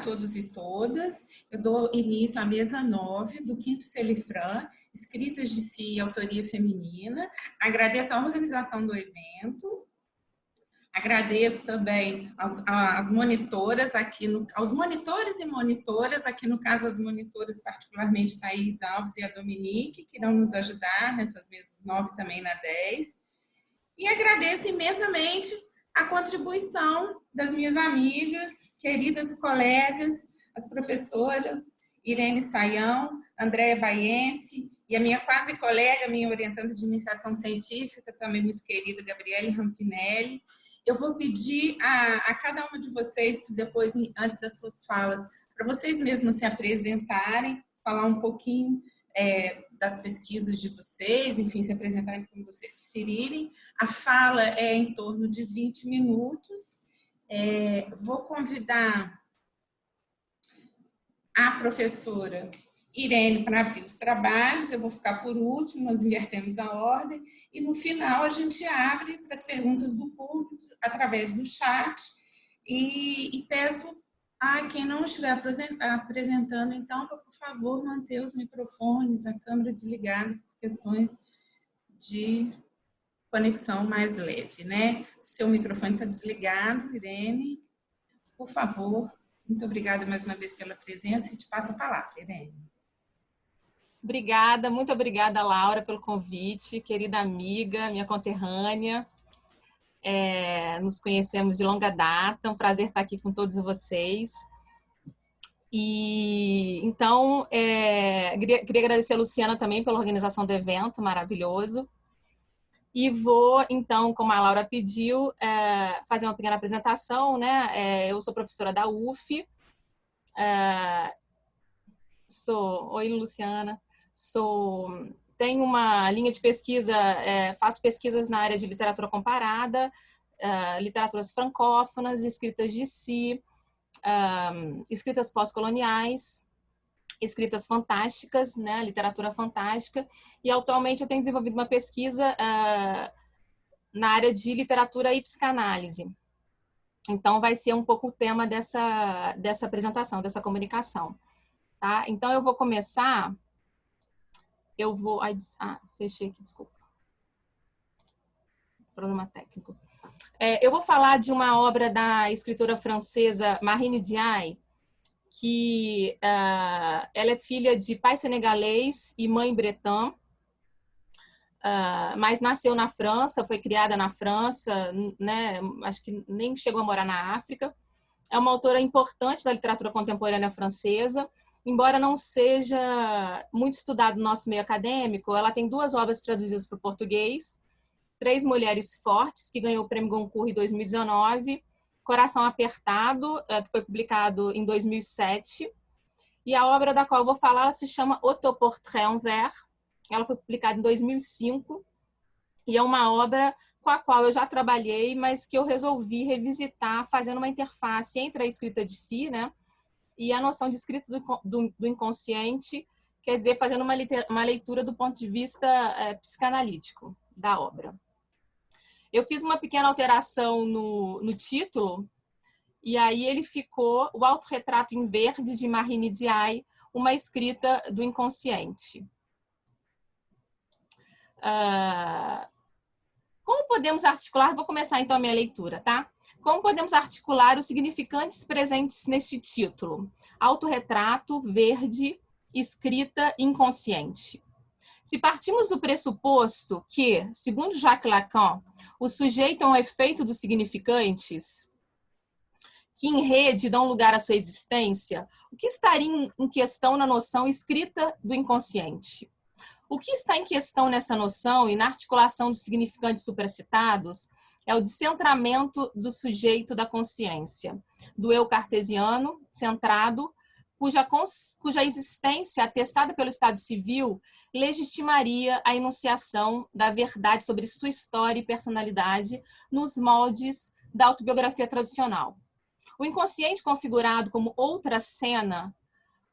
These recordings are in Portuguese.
todos e todas. Eu dou início à mesa 9 do 5º Celifran, Escritas de Si e Autoria Feminina. Agradeço a organização do evento. Agradeço também às monitoras aqui, aos monitores e monitoras, aqui no caso as monitoras particularmente Thaís Alves e a Dominique, que irão nos ajudar nessas mesas 9 também na 10. E agradeço imensamente a contribuição das minhas amigas, queridas colegas, as professoras Irene Saião, Andréa Baiense e a minha quase colega, minha orientanda de iniciação científica, também muito querida, Gabriele Rampinelli. Eu vou pedir a cada uma de vocês, depois, antes das suas falas, para vocês mesmos se apresentarem, falar um pouquinho das pesquisas de vocês, enfim, se apresentarem como vocês preferirem. A fala é em torno de 20 minutos. Vou convidar a professora Irene para abrir os trabalhos, eu vou ficar por último, nós invertemos a ordem, e no final a gente abre para as perguntas do público através do chat, e peço a quem não estiver apresentando, então, para, por favor, manter os microfones, a câmera desligada, por questões de conexão mais leve, né? Seu microfone está desligado, Irene, por favor. Muito obrigada mais uma vez pela presença e te passo a palavra, Irene. Obrigada, muito obrigada, Laura, pelo convite, querida amiga, minha conterrânea. Nos conhecemos de longa data, é um prazer estar aqui com todos vocês. E então, queria agradecer a Luciana também pela organização do evento maravilhoso. E vou, então, como a Laura pediu, fazer uma pequena apresentação, né? Eu sou professora da UF. Oi, Luciana. Tenho uma linha de pesquisa, faço pesquisas na área de literatura comparada, literaturas francófonas, escritas de si, escritas pós-coloniais, escritas fantásticas, né, literatura fantástica, e atualmente eu tenho desenvolvido uma pesquisa na área de literatura e psicanálise. Então vai ser um pouco o tema dessa apresentação, dessa comunicação. Tá? Então eu vou começar, fechei aqui, desculpa. Problema técnico. Eu vou falar de uma obra da escritora francesa Marine Diaye, que ela é filha de pai senegalês e mãe bretã, mas nasceu na França, foi criada na França, né? Acho que nem chegou a morar na África. É uma autora importante da literatura contemporânea francesa, embora não seja muito estudada no nosso meio acadêmico. Ela tem 2 obras traduzidas para o português, Três Mulheres Fortes, que ganhou o Prêmio Goncourt em 2019, Coração Apertado, que foi publicado em 2007, e a obra da qual eu vou falar ela se chama Autoportrait en vers. Ela foi publicada em 2005, e é uma obra com a qual eu já trabalhei, mas que eu resolvi revisitar, fazendo uma interface entre a escrita de si, né, e a noção de escrita do inconsciente, quer dizer, fazendo uma leitura do ponto de vista psicanalítico da obra. Eu fiz uma pequena alteração no título, e aí ele ficou O Autorretrato em Verde, de Marine Diaye, uma escrita do inconsciente. Como podemos articular, vou começar então a minha leitura, tá? Como podemos articular os significantes presentes neste título? Autorretrato, verde, escrita inconsciente. Se partimos do pressuposto que, segundo Jacques Lacan, o sujeito é um efeito dos significantes, que em rede dão lugar à sua existência, o que estaria em questão na noção escrita do inconsciente? O que está em questão nessa noção e na articulação dos significantes supracitados é o descentramento do sujeito da consciência, do eu cartesiano, centrado, cuja existência, atestada pelo Estado Civil, legitimaria a enunciação da verdade sobre sua história e personalidade nos moldes da autobiografia tradicional. O inconsciente configurado como outra cena,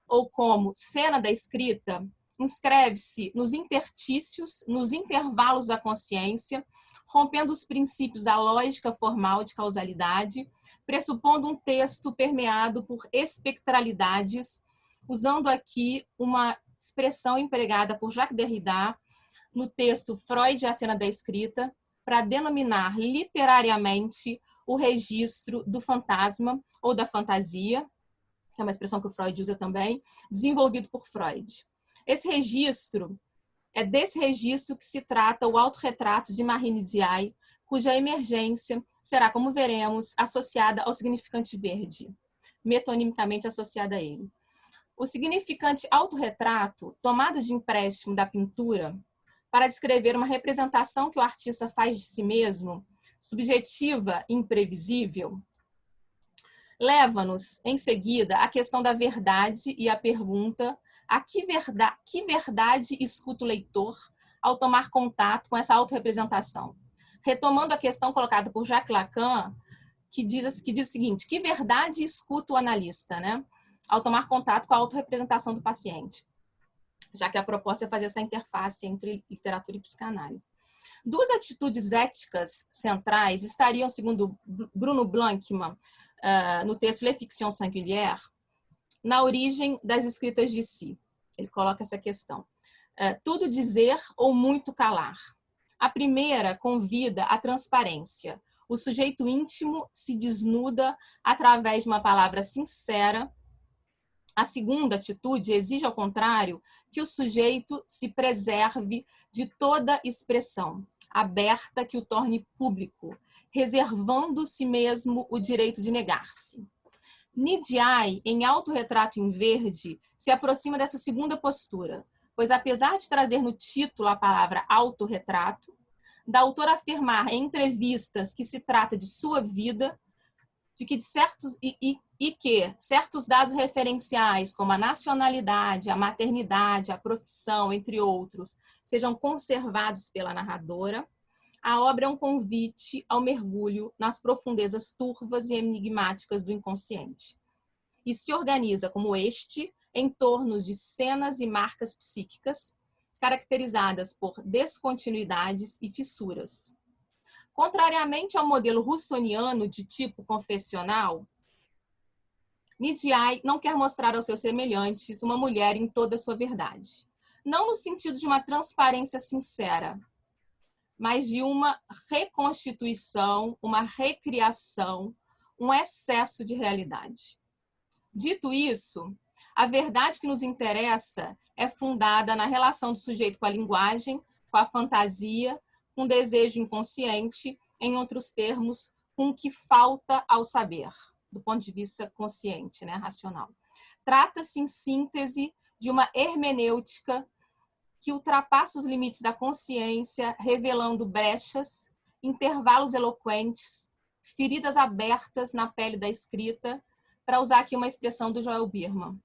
ou como cena da escrita, inscreve-se nos intertícios, nos intervalos da consciência, rompendo os princípios da lógica formal de causalidade, pressupondo um texto permeado por espectralidades, usando aqui uma expressão empregada por Jacques Derrida no texto Freud e a Cena da Escrita, para denominar literariamente o registro do fantasma ou da fantasia, que é uma expressão que o Freud usa também, desenvolvido por Freud. Esse registro, é desse registro que se trata o autorretrato de Marie Ndiaye, cuja emergência será, como veremos, associada ao significante verde, metonimicamente associada a ele. O significante autorretrato, tomado de empréstimo da pintura, para descrever uma representação que o artista faz de si mesmo, subjetiva e imprevisível, leva-nos, em seguida, à questão da verdade e à pergunta: a que verdade escuta o leitor ao tomar contato com essa autorrepresentação? Retomando a questão colocada por Jacques Lacan, que diz o seguinte: que verdade escuta o analista, né, ao tomar contato com a autorrepresentação do paciente? Já que a proposta é fazer essa interface entre literatura e psicanálise. Duas atitudes éticas centrais estariam, segundo Bruno Blankman, no texto Les Fictions Singulières, na origem das escritas de si. Ele coloca essa questão. Tudo dizer ou muito calar. A primeira convida à transparência. O sujeito íntimo se desnuda através de uma palavra sincera. A segunda atitude exige, ao contrário, que o sujeito se preserve de toda expressão aberta que o torne público, reservando-se mesmo o direito de negar-se. Ndiaye, em Autorretrato em Verde, se aproxima dessa segunda postura, pois apesar de trazer no título a palavra autorretrato, da autora afirmar em entrevistas que se trata de sua vida, de que certos dados referenciais, como a nacionalidade, a maternidade, a profissão, entre outros, sejam conservados pela narradora, a obra é um convite ao mergulho nas profundezas turvas e enigmáticas do inconsciente. E se organiza como este em torno de cenas e marcas psíquicas, caracterizadas por descontinuidades e fissuras. Contrariamente ao modelo russoniano de tipo confessional, Ndiaye não quer mostrar aos seus semelhantes uma mulher em toda a sua verdade. Não no sentido de uma transparência sincera, mas de uma reconstituição, uma recriação, um excesso de realidade. Dito isso, a verdade que nos interessa é fundada na relação do sujeito com a linguagem, com a fantasia, com o desejo inconsciente, em outros termos, com o que falta ao saber, do ponto de vista consciente, né, racional. Trata-se, em síntese, de uma hermenêutica que ultrapassa os limites da consciência, revelando brechas, intervalos eloquentes, feridas abertas na pele da escrita, para usar aqui uma expressão do Joel Birman,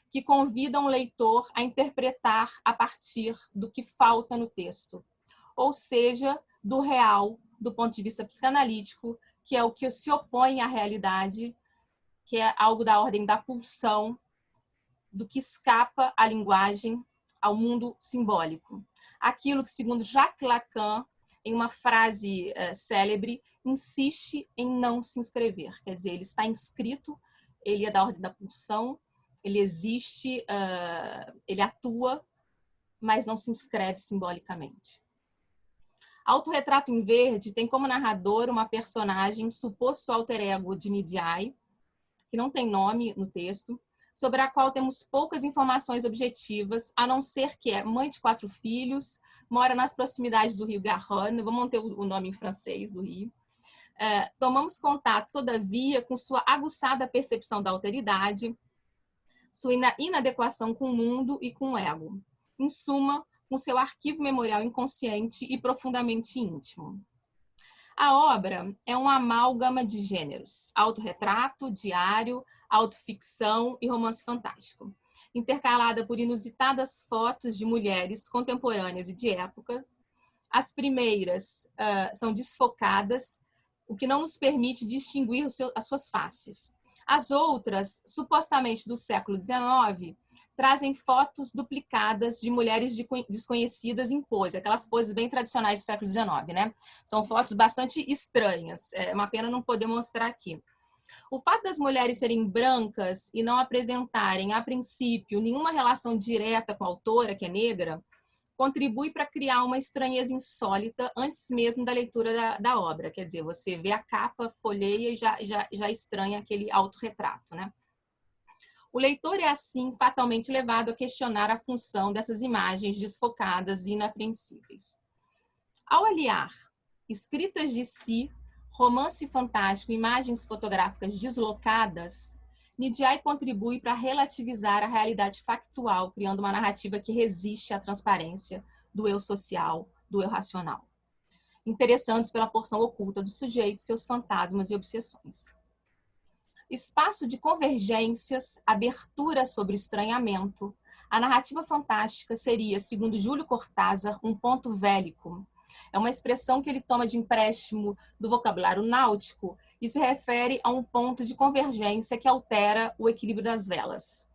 que convidam o leitor a interpretar a partir do que falta no texto, ou seja, do real, do ponto de vista psicanalítico, que é o que se opõe à realidade, que é algo da ordem da pulsão, do que escapa à linguagem, ao mundo simbólico. Aquilo que, segundo Jacques Lacan, em uma frase célebre, insiste em não se inscrever. Quer dizer, ele está inscrito, ele é da ordem da pulsão, ele existe, ele atua, mas não se inscreve simbolicamente. Autorretrato em Verde tem como narrador uma personagem, suposto alter ego de Ndiaye, que não tem nome no texto, sobre a qual temos poucas informações objetivas, a não ser que é mãe de 4 filhos, mora nas proximidades do rio Garonne, vou manter o nome em francês do rio. Tomamos contato, todavia, com sua aguçada percepção da alteridade, sua inadequação com o mundo e com o ego. Em suma, com seu arquivo memorial inconsciente e profundamente íntimo. A obra é uma amálgama de gêneros: autorretrato, diário, autoficção e romance fantástico, intercalada por inusitadas fotos de mulheres contemporâneas e de época. As primeiras são desfocadas, o que não nos permite distinguir as suas faces. As outras, supostamente do século XIX, trazem fotos duplicadas de mulheres desconhecidas em pose, aquelas poses bem tradicionais do século XIX, né? São fotos bastante estranhas, é uma pena não poder mostrar aqui. O fato das mulheres serem brancas e não apresentarem, a princípio, nenhuma relação direta com a autora, que é negra, contribui para criar uma estranheza insólita antes mesmo da leitura da obra. Quer dizer, você vê a capa, folheia e já estranha aquele autorretrato, né? O leitor é, assim, fatalmente levado a questionar a função dessas imagens desfocadas e inapreensíveis. Ao aliar escritas de si, romance fantástico, imagens fotográficas deslocadas, Ndiaye contribui para relativizar a realidade factual, criando uma narrativa que resiste à transparência do eu social, do eu racional, interessantes pela porção oculta do sujeito, seus fantasmas e obsessões. Espaço de convergências, abertura sobre estranhamento, a narrativa fantástica seria, segundo Júlio Cortázar, um ponto vélico. É uma expressão que ele toma de empréstimo do vocabulário náutico e se refere a um ponto de convergência que altera o equilíbrio das velas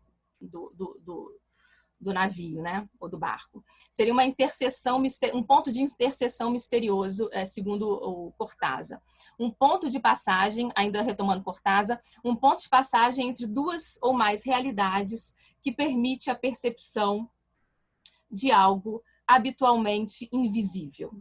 do navio, né? Ou do barco. Seria uma interseção, um ponto de interseção misterioso, segundo o Cortázar. Um ponto de passagem, ainda retomando Cortázar, um ponto de passagem entre duas ou mais realidades que permite a percepção de algo habitualmente invisível.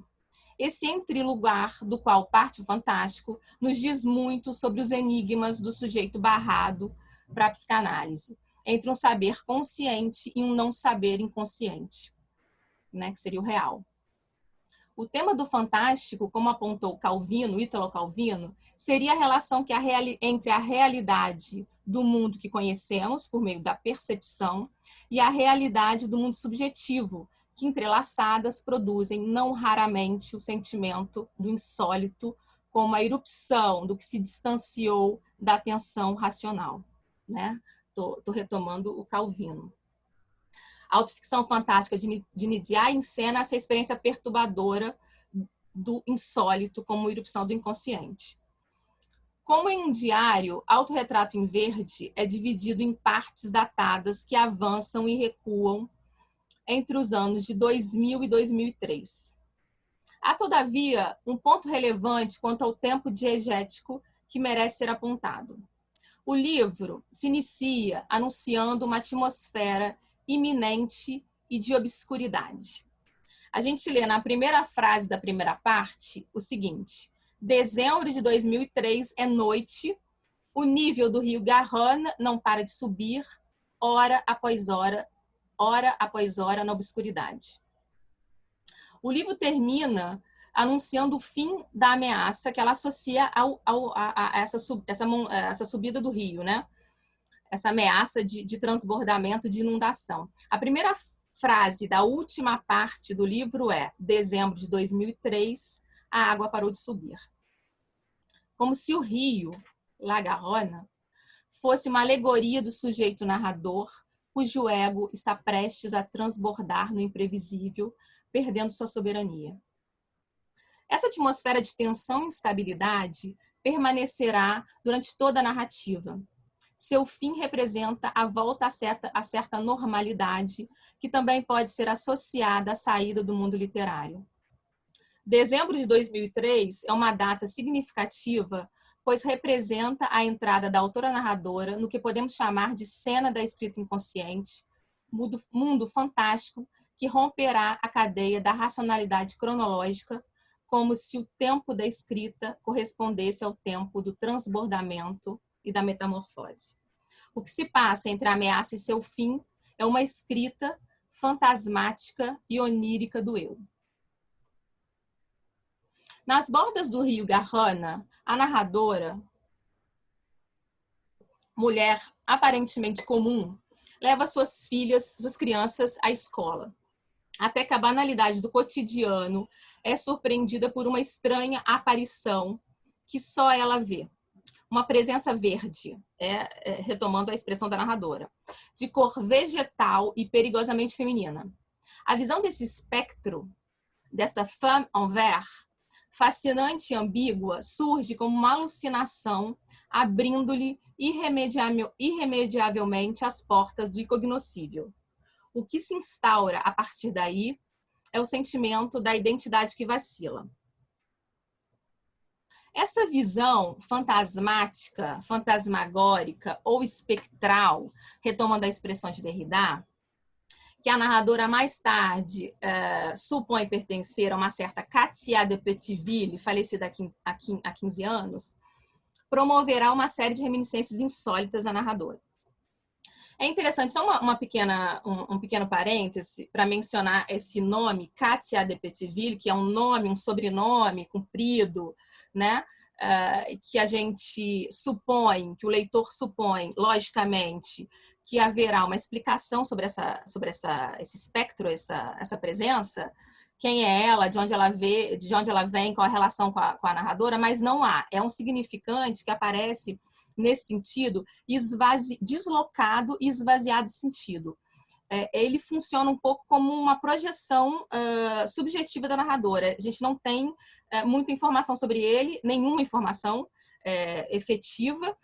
Esse entrelugar do qual parte o fantástico nos diz muito sobre os enigmas do sujeito barrado para a psicanálise, entre um saber consciente e um não saber inconsciente, né, que seria o real. O tema do fantástico, como apontou Calvino, Ítalo Calvino, seria a relação entre a realidade do mundo que conhecemos, por meio da percepção, e a realidade do mundo subjetivo, que entrelaçadas produzem não raramente o sentimento do insólito como a erupção do que se distanciou da atenção racional, né? Tô retomando o Calvino. A autoficção fantástica de Ndiaye encena essa experiência perturbadora do insólito como erupção do inconsciente. Como em um diário, Autorretrato em Verde é dividido em partes datadas que avançam e recuam entre os anos de 2000 e 2003. Há, todavia, um ponto relevante quanto ao tempo diegético que merece ser apontado. O livro se inicia anunciando uma atmosfera iminente e de obscuridade. A gente lê na primeira frase da primeira parte o seguinte: dezembro de 2003 é noite, o nível do rio Garonne não para de subir, hora após hora na obscuridade. O livro termina anunciando o fim da ameaça que ela associa a essa subida do rio, né? Essa ameaça de transbordamento, de inundação. A primeira frase da última parte do livro é: dezembro de 2003, a água parou de subir. Como se o rio, La Garonne, fosse uma alegoria do sujeito narrador, cujo ego está prestes a transbordar no imprevisível, perdendo sua soberania. Essa atmosfera de tensão e instabilidade permanecerá durante toda a narrativa. Seu fim representa a volta a certa normalidade, que também pode ser associada à saída do mundo literário. Dezembro de 2003 é uma data significativa, pois representa a entrada da autora-narradora no que podemos chamar de cena da escrita inconsciente, mundo fantástico que romperá a cadeia da racionalidade cronológica, como se o tempo da escrita correspondesse ao tempo do transbordamento e da metamorfose. O que se passa entre a ameaça e seu fim é uma escrita fantasmática e onírica do eu. Nas bordas do rio Garonne, a narradora, mulher aparentemente comum, leva suas filhas, suas crianças à escola, até que a banalidade do cotidiano é surpreendida por uma estranha aparição que só ela vê. Uma presença verde, retomando a expressão da narradora, de cor vegetal e perigosamente feminina. A visão desse espectro, dessa femme en vert, fascinante e ambígua, surge como uma alucinação, abrindo-lhe irremediavelmente as portas do incognoscível. O que se instaura a partir daí é o sentimento da identidade que vacila. Essa visão fantasmática, fantasmagórica ou espectral, retomando a expressão de Derrida, que a narradora mais tarde supõe pertencer a uma certa Katia de Petitville, falecida há 15 anos, promoverá uma série de reminiscências insólitas à narradora. É interessante, só um pequeno parêntese para mencionar esse nome, Katia de Petitville, que é um nome, um sobrenome comprido, né? Que a gente supõe, que o leitor supõe, logicamente, que haverá uma explicação sobre esse espectro, essa presença, quem é ela, de onde ela vem, qual a relação com a narradora, mas não há. É um significante que aparece nesse sentido, deslocado e esvaziado de sentido. Ele funciona um pouco como uma projeção subjetiva da narradora. A gente não tem muita informação sobre ele, nenhuma informação efetiva.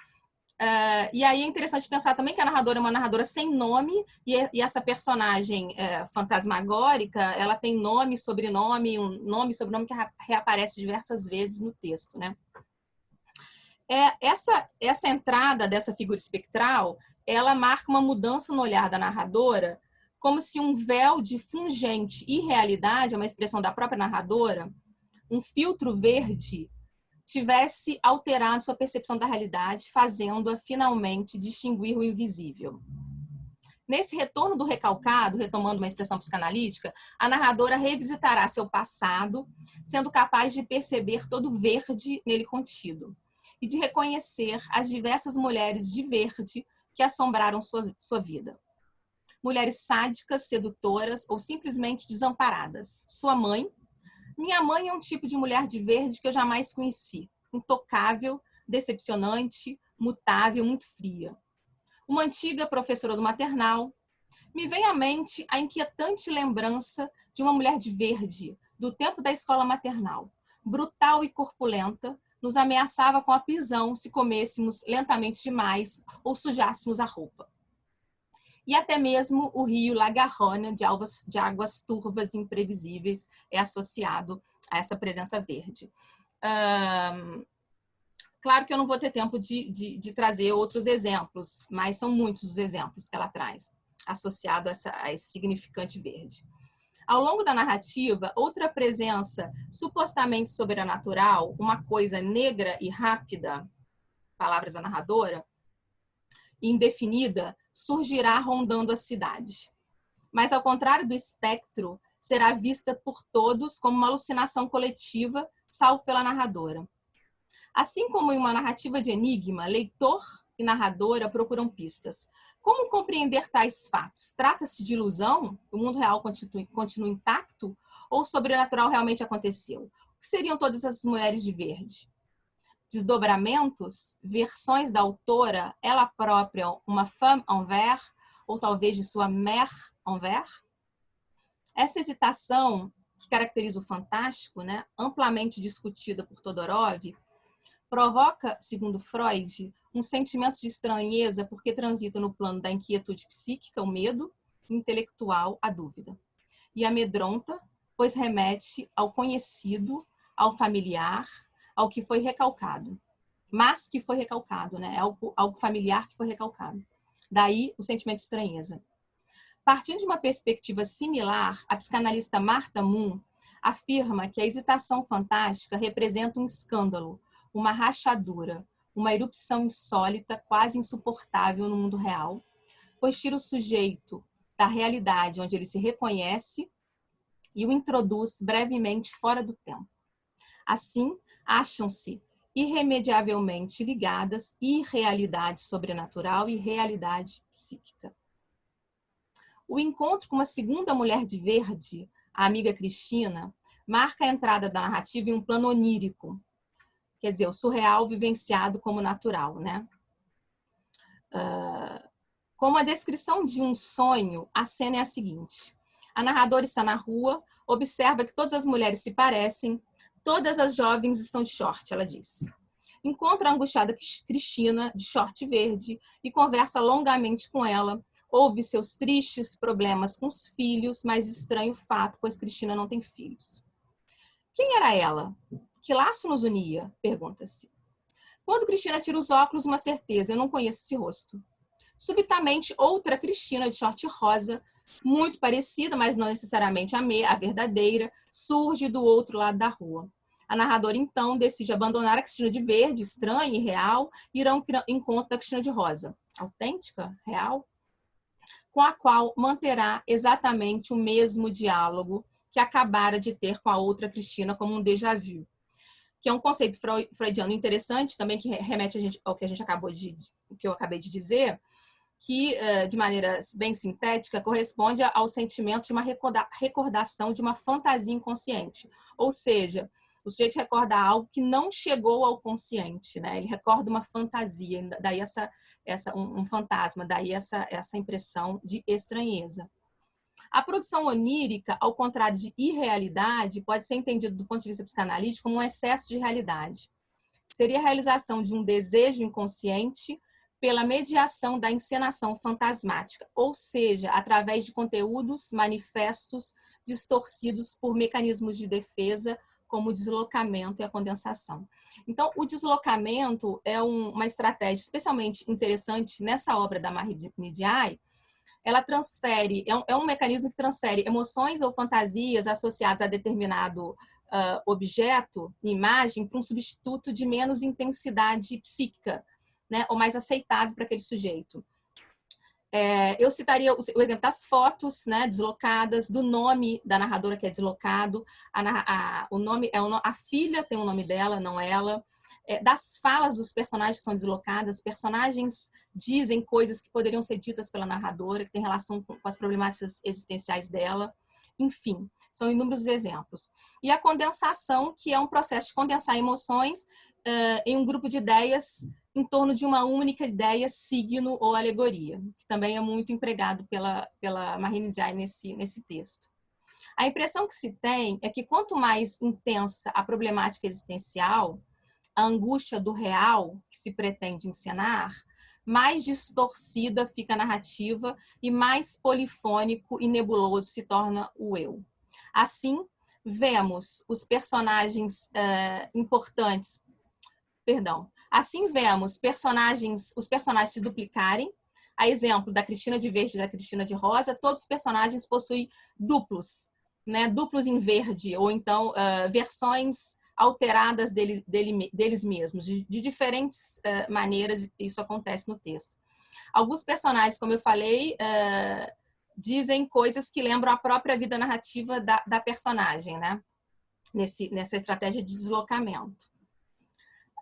E aí é interessante pensar também que a narradora é uma narradora sem nome, e essa personagem fantasmagórica, ela tem nome, sobrenome, um nome e sobrenome que reaparece diversas vezes no texto, né? Essa entrada dessa figura espectral, ela marca uma mudança no olhar da narradora, como se um véu de fungente irrealidade, uma expressão da própria narradora, um filtro verde, tivesse alterado sua percepção da realidade, fazendo-a finalmente distinguir o invisível. Nesse retorno do recalcado, retomando uma expressão psicanalítica, a narradora revisitará seu passado, sendo capaz de perceber todo o verde nele contido e de reconhecer as diversas mulheres de verde que assombraram sua vida. Mulheres sádicas, sedutoras ou simplesmente desamparadas. Sua mãe. Minha mãe é um tipo de mulher de verde que eu jamais conheci. Intocável, decepcionante, mutável, muito fria. Uma antiga professora do maternal. Me vem à mente a inquietante lembrança de uma mulher de verde, do tempo da escola maternal. Brutal e corpulenta, nos ameaçava com a prisão se comêssemos lentamente demais ou sujássemos a roupa. E até mesmo o rio La Garonne, de águas turvas e imprevisíveis, é associado a essa presença verde. Claro que eu não vou ter tempo de trazer outros exemplos, mas são muitos os exemplos que ela traz, associado a esse significante verde. Ao longo da narrativa, outra presença supostamente sobrenatural, uma coisa negra e rápida, palavras da narradora, indefinida, surgirá rondando a cidade. Mas, ao contrário do espectro, será vista por todos como uma alucinação coletiva, salvo pela narradora. Assim como em uma narrativa de enigma, leitor e narradora procuram pistas. Como compreender tais fatos? Trata-se de ilusão? O mundo real continua intacto? Ou o sobrenatural realmente aconteceu? O que seriam todas essas mulheres de verde? Desdobramentos? Versões da autora, ela própria, uma femme envers? Ou talvez de sua mère envers? Essa hesitação que caracteriza o fantástico, né, amplamente discutida por Todorov, provoca, segundo Freud, um sentimento de estranheza porque transita no plano da inquietude psíquica, o medo, intelectual, a dúvida. E amedronta, pois remete ao conhecido, ao familiar, ao que foi recalcado. Mas que foi recalcado, né? Algo familiar que foi recalcado. Daí o sentimento de estranheza. Partindo de uma perspectiva similar, a psicanalista Martha Moon afirma que a hesitação fantástica representa um escândalo, uma rachadura, uma erupção insólita, quase insuportável no mundo real, pois tira o sujeito da realidade onde ele se reconhece e o introduz brevemente fora do tempo. Assim, acham-se irremediavelmente ligadas irrealidade sobrenatural e realidade psíquica. O encontro com uma segunda mulher de verde, a amiga Cristina, marca a entrada da narrativa em um plano onírico, quer dizer, o surreal vivenciado como natural, né? Como a descrição de um sonho, a cena é a seguinte. A narradora está na rua, observa que todas as mulheres se parecem, Todas as jovens estão de short, ela disse. Encontra a angustiada Cristina, de short verde, e conversa longamente com ela. Ouve seus tristes problemas com os filhos, mas estranho fato, pois Cristina não tem filhos. Quem era ela? Que laço nos unia? Pergunta-se. Quando Cristina tira os óculos, uma certeza, eu não conheço esse rosto. Subitamente, outra Cristina, de short rosa, muito parecida, mas não necessariamente a verdadeira, surge do outro lado da rua. A narradora, então, decide abandonar a Cristina de verde, estranha e real, e ir ao encontro da Cristina de rosa, autêntica, real, com a qual manterá exatamente o mesmo diálogo que acabara de ter com a outra Cristina como um déjà vu, que é um conceito freudiano interessante, também que remete ao que eu acabei de dizer, que, de maneira bem sintética, corresponde ao sentimento de uma recordação de uma fantasia inconsciente. Ou seja, o sujeito recorda algo que não chegou ao consciente, né? Ele recorda uma fantasia, daí um fantasma, daí essa impressão de estranheza. A produção onírica, ao contrário de irrealidade, pode ser entendida do ponto de vista psicanalítico como um excesso de realidade. Seria a realização de um desejo inconsciente pela mediação da encenação fantasmática, ou seja, através de conteúdos manifestos distorcidos por mecanismos de defesa, como o deslocamento e a condensação. Então, o deslocamento é uma estratégia especialmente interessante nessa obra da Marie Ndiaye. Ela transfere, é um mecanismo que transfere emoções ou fantasias associadas a determinado objeto, imagem, para um substituto de menos intensidade psíquica, né, ou mais aceitável para aquele sujeito. Eu citaria o exemplo das fotos, né, deslocadas, do nome da narradora que é deslocado, a filha tem o nome dela, não ela, das falas dos personagens que são deslocadas, personagens dizem coisas que poderiam ser ditas pela narradora, que tem relação com as problemáticas existenciais dela, enfim, são inúmeros exemplos. E a condensação, que é um processo de condensar emoções em um grupo de ideias em torno de uma única ideia, signo ou alegoria, que também é muito empregado pela Marie Ndiaye nesse texto. A impressão que se tem é que quanto mais intensa a problemática existencial, a angústia do real que se pretende encenar, mais distorcida fica a narrativa e mais polifônico e nebuloso se torna o eu. Assim, vemos os personagens Assim vemos os personagens se duplicarem. A exemplo da Cristina de verde e da Cristina de rosa, todos os personagens possuem duplos, né? Duplos em verde, ou então versões alteradas deles mesmos. De diferentes maneiras, isso acontece no texto. Alguns personagens, como eu falei, dizem coisas que lembram a própria vida narrativa da personagem, né? Nessa estratégia de deslocamento.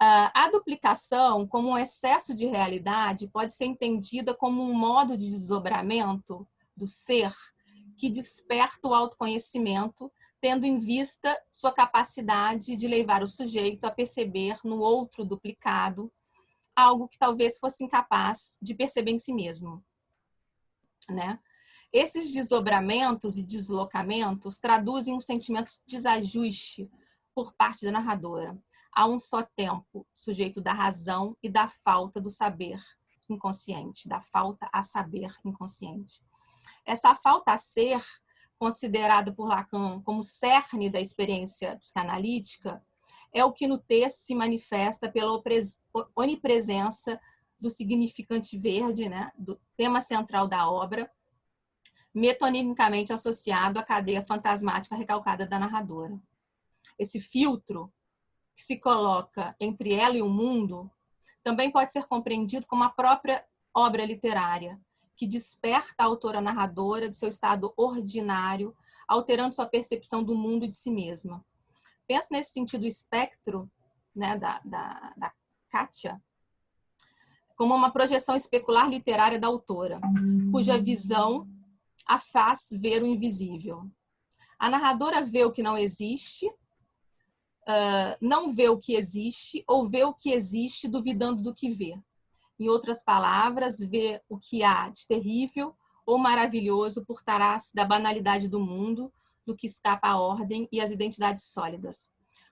A duplicação, como um excesso de realidade, pode ser entendida como um modo de desdobramento do ser que desperta o autoconhecimento, tendo em vista sua capacidade de levar o sujeito a perceber no outro duplicado algo que talvez fosse incapaz de perceber em si mesmo, né? Esses desdobramentos e deslocamentos traduzem um sentimento de desajuste por parte da narradora, a um só tempo, sujeito da razão e da falta do saber inconsciente, da falta a saber inconsciente. Essa falta a ser, considerada por Lacan como cerne da experiência psicanalítica, é o que no texto se manifesta pela onipresença do significante verde, né, do tema central da obra, metonimicamente associado à cadeia fantasmática recalcada da narradora. Esse filtro que se coloca entre ela e o mundo também pode ser compreendido como a própria obra literária, que desperta a autora narradora de seu estado ordinário, alterando sua percepção do mundo e de si mesma. Penso nesse sentido o espectro, né, da Kátia como uma projeção especular literária da autora, cuja visão a faz ver o invisível. A narradora vê o que não existe, não vê o que existe, ou vê o que existe duvidando do que vê. Em outras palavras, vê o que há de terrível ou maravilhoso por trás da banalidade do mundo, do que escapa à ordem e às identidades sólidas.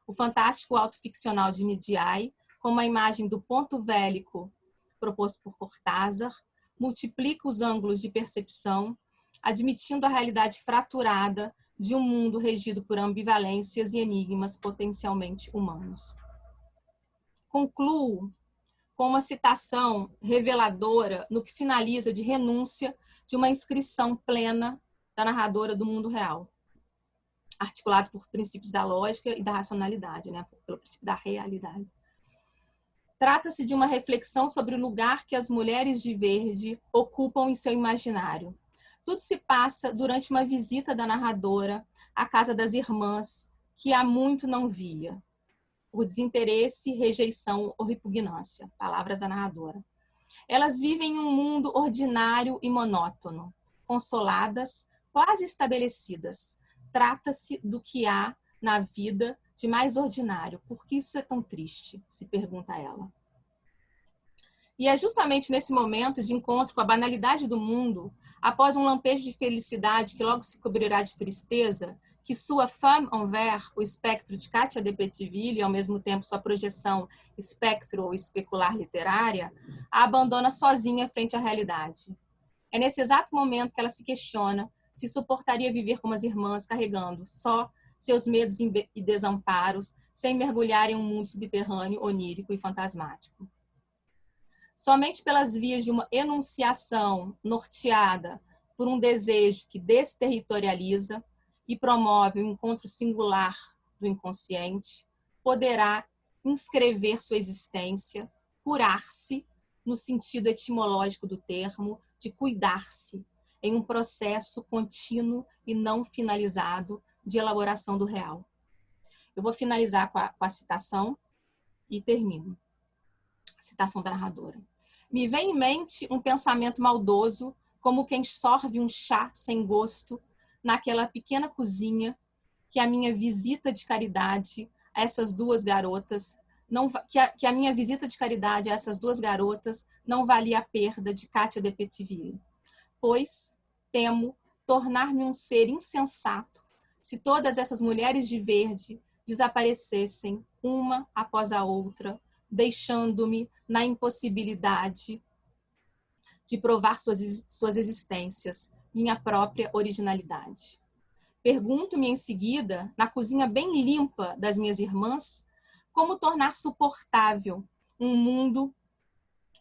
o fantástico autoficcional de Nidiai, como a imagem do ponto vélico proposto por Cortázar, multiplica os ângulos de percepção, admitindo a realidade fraturada de um mundo regido por ambivalências e enigmas potencialmente humanos. Concluo com uma citação reveladora no que sinaliza de renúncia de uma inscrição plena da narradora do mundo real, articulado por princípios da lógica e da racionalidade, né? Pelo princípio da realidade. Trata-se de uma reflexão sobre o lugar que as mulheres de verde ocupam em seu imaginário. Tudo se passa durante uma visita da narradora à casa das irmãs, que há muito não via, por desinteresse, rejeição ou repugnância. Palavras da narradora. Elas vivem em um mundo ordinário e monótono, consoladas, quase estabelecidas. Trata-se do que há na vida de mais ordinário. Por que isso é tão triste? Se pergunta ela. E é justamente nesse momento de encontro com a banalidade do mundo, após um lampejo de felicidade que logo se cobrirá de tristeza, que sua femme envers, o espectro de Katia de Petiteville, e ao mesmo tempo sua projeção espectro ou especular literária, a abandona sozinha frente à realidade. É nesse exato momento que ela se questiona se suportaria viver como as irmãs, carregando só seus medos e desamparos, sem mergulhar em um mundo subterrâneo, onírico e fantasmático. Somente pelas vias de uma enunciação norteada por um desejo que desterritorializa e promove o encontro singular do inconsciente, poderá inscrever sua existência, curar-se, no sentido etimológico do termo, de cuidar-se, em um processo contínuo e não finalizado de elaboração do real. Eu vou finalizar com a citação e termino. Citação da narradora. Me vem em mente um pensamento maldoso, como quem sorve um chá sem gosto naquela pequena cozinha, que a minha visita de caridade a essas duas garotas que a minha visita de caridade a essas duas garotas não valia a perda de Katia de Petiteville, pois temo tornar-me um ser insensato se todas essas mulheres de verde desaparecessem uma após a outra, deixando-me na impossibilidade de provar suas existências, minha própria originalidade. Pergunto-me em seguida, na cozinha bem limpa das minhas irmãs, como tornar suportável um mundo,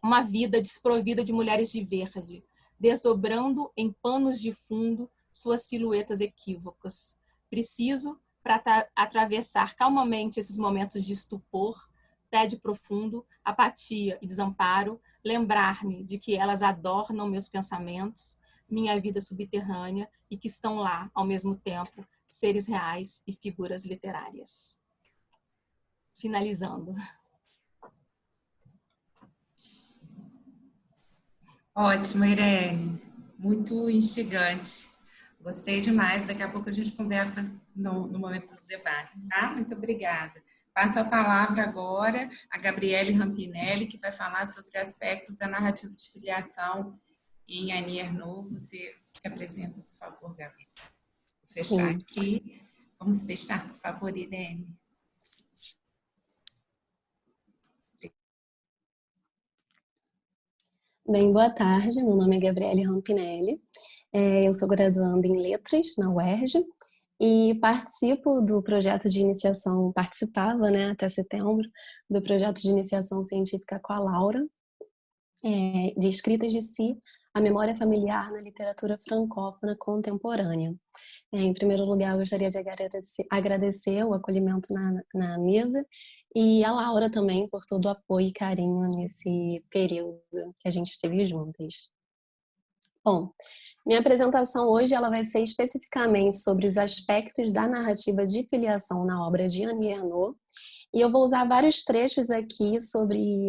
uma vida desprovida de mulheres de verde, desdobrando em panos de fundo suas silhuetas equívocas. Preciso, para atravessar calmamente esses momentos de estupor, tédio profundo, apatia e desamparo, lembrar-me de que elas adornam meus pensamentos, minha vida subterrânea e que estão lá, ao mesmo tempo, seres reais e figuras literárias. Finalizando. Ótimo, Irene. Muito instigante. Gostei demais. Daqui a pouco a gente conversa no momento dos debates, tá? Muito obrigada. Passo a palavra agora a Gabriele Rampinelli, que vai falar sobre aspectos da narrativa de filiação em Annie Ernaux. Você se apresenta, por favor, Gabriele. Vou fechar aqui. Vamos fechar, por favor, Irene. Bem, boa tarde. Meu nome é Gabriele Rampinelli. Eu sou graduanda em Letras na UERJ e participo do projeto de iniciação, participava, né, até setembro, do projeto de iniciação científica com a Laura, de Escritas de Si, a memória familiar na literatura francófona contemporânea. Em primeiro lugar, eu gostaria de agradecer o acolhimento na mesa e a Laura também por todo o apoio e carinho nesse período que a gente esteve juntas. Bom, minha apresentação hoje ela vai ser especificamente sobre os aspectos da narrativa de filiação na obra de Annie Ernaux, e eu vou usar vários trechos aqui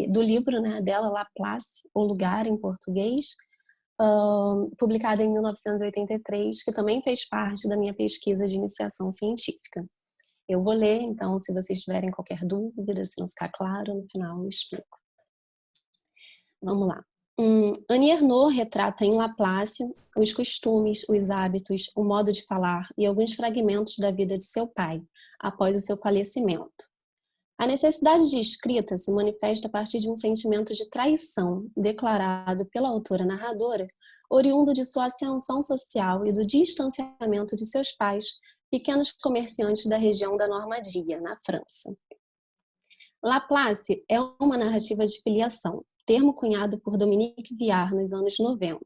do livro, né, dela, Laplace, O Lugar, em português, publicado em 1983, que também fez parte da minha pesquisa de iniciação científica. Eu vou ler, então, se vocês tiverem qualquer dúvida, se não ficar claro, no final eu explico. Vamos lá. Annie Ernaux retrata em Laplace os costumes, os hábitos, o modo de falar e alguns fragmentos da vida de seu pai, após o seu falecimento. A necessidade de escrita se manifesta a partir de um sentimento de traição declarado pela autora narradora, oriundo de sua ascensão social e do distanciamento de seus pais, pequenos comerciantes da região da Normandia, na França. Laplace é uma narrativa de filiação, termo cunhado por Dominique Viard nos anos 90.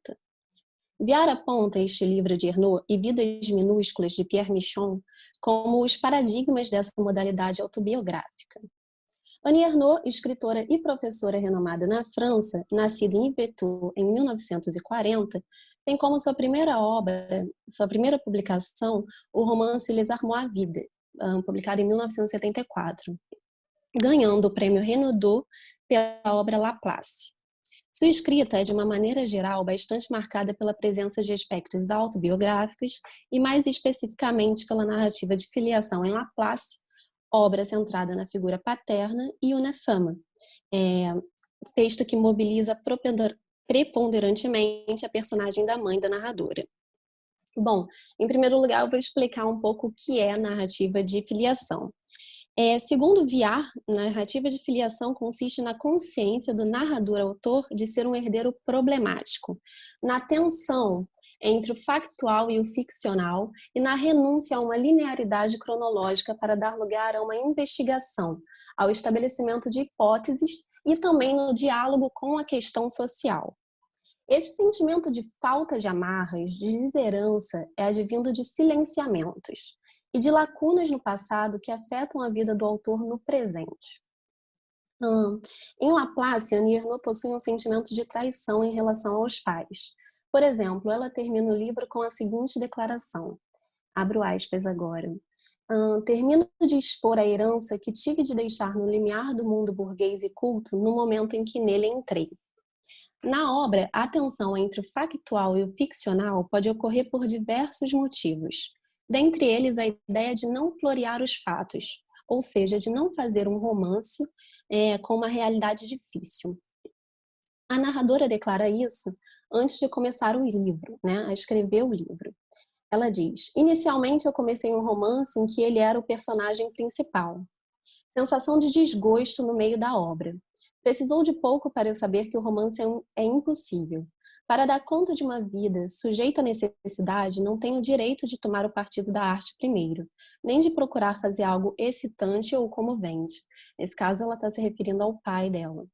Viard aponta este livro de Ernaux e Vidas Minúsculas de Pierre Michon como os paradigmas dessa modalidade autobiográfica. Annie Ernaux, escritora e professora renomada na França, nascida em Yvetot em 1940, tem como sua primeira publicação, o romance Les Armoires Vides, publicado em 1974, ganhando o prêmio Renaudot pela obra Laplace. Sua escrita é, de uma maneira geral, bastante marcada pela presença de aspectos autobiográficos e, mais especificamente, pela narrativa de filiação em Laplace, obra centrada na figura paterna, e Une Femme, texto que mobiliza preponderantemente a personagem da mãe da narradora. Bom, em primeiro lugar, eu vou explicar um pouco o que é narrativa de filiação. Segundo Viard, narrativa de filiação consiste na consciência do narrador-autor de ser um herdeiro problemático, na tensão entre o factual e o ficcional e na renúncia a uma linearidade cronológica para dar lugar a uma investigação, ao estabelecimento de hipóteses e também no diálogo com a questão social. Esse sentimento de falta de amarras, de desherança, é advindo de silenciamentos e de lacunas no passado que afetam a vida do autor no presente. Em Laplace, Annie Ernaux possui um sentimento de traição em relação aos pais. Por exemplo, ela termina o livro com a seguinte declaração, abro aspas agora, termino de expor a herança que tive de deixar no limiar do mundo burguês e culto no momento em que nele entrei. Na obra, a tensão entre o factual e o ficcional pode ocorrer por diversos motivos. Dentre eles, a ideia de não florear os fatos, ou seja, de não fazer um romance com uma realidade difícil. A narradora declara isso antes de começar o livro, a escrever o livro. Ela diz, inicialmente eu comecei um romance em que ele era o personagem principal. Sensação de desgosto no meio da obra. Precisou de pouco para eu saber que o romance é impossível. Para dar conta de uma vida sujeita à necessidade, não tenho o direito de tomar o partido da arte primeiro, nem de procurar fazer algo excitante ou comovente. Nesse caso, ela está se referindo ao pai dela.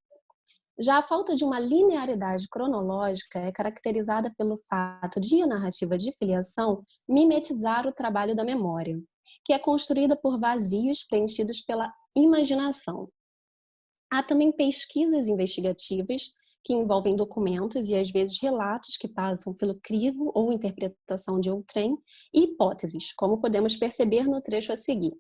Já a falta de uma linearidade cronológica é caracterizada pelo fato de a narrativa de filiação mimetizar o trabalho da memória, que é construída por vazios preenchidos pela imaginação. Há também pesquisas investigativas que envolvem documentos e às vezes relatos que passam pelo crivo ou interpretação de outrem e hipóteses, como podemos perceber no trecho a seguir.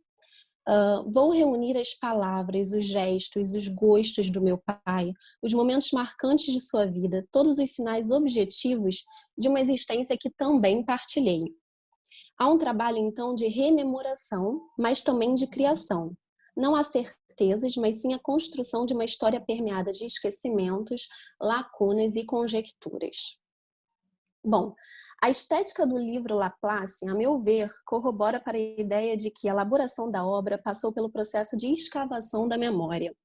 Vou reunir as palavras, os gestos, os gostos do meu pai, os momentos marcantes de sua vida, todos os sinais objetivos de uma existência que também partilhei. Há um trabalho, então, de rememoração, mas também de criação. Não há certezas, mas sim a construção de uma história permeada de esquecimentos, lacunas e conjecturas. Bom, a estética do livro Laplace, a meu ver, corrobora para a ideia de que a elaboração da obra passou pelo processo de escavação da memória.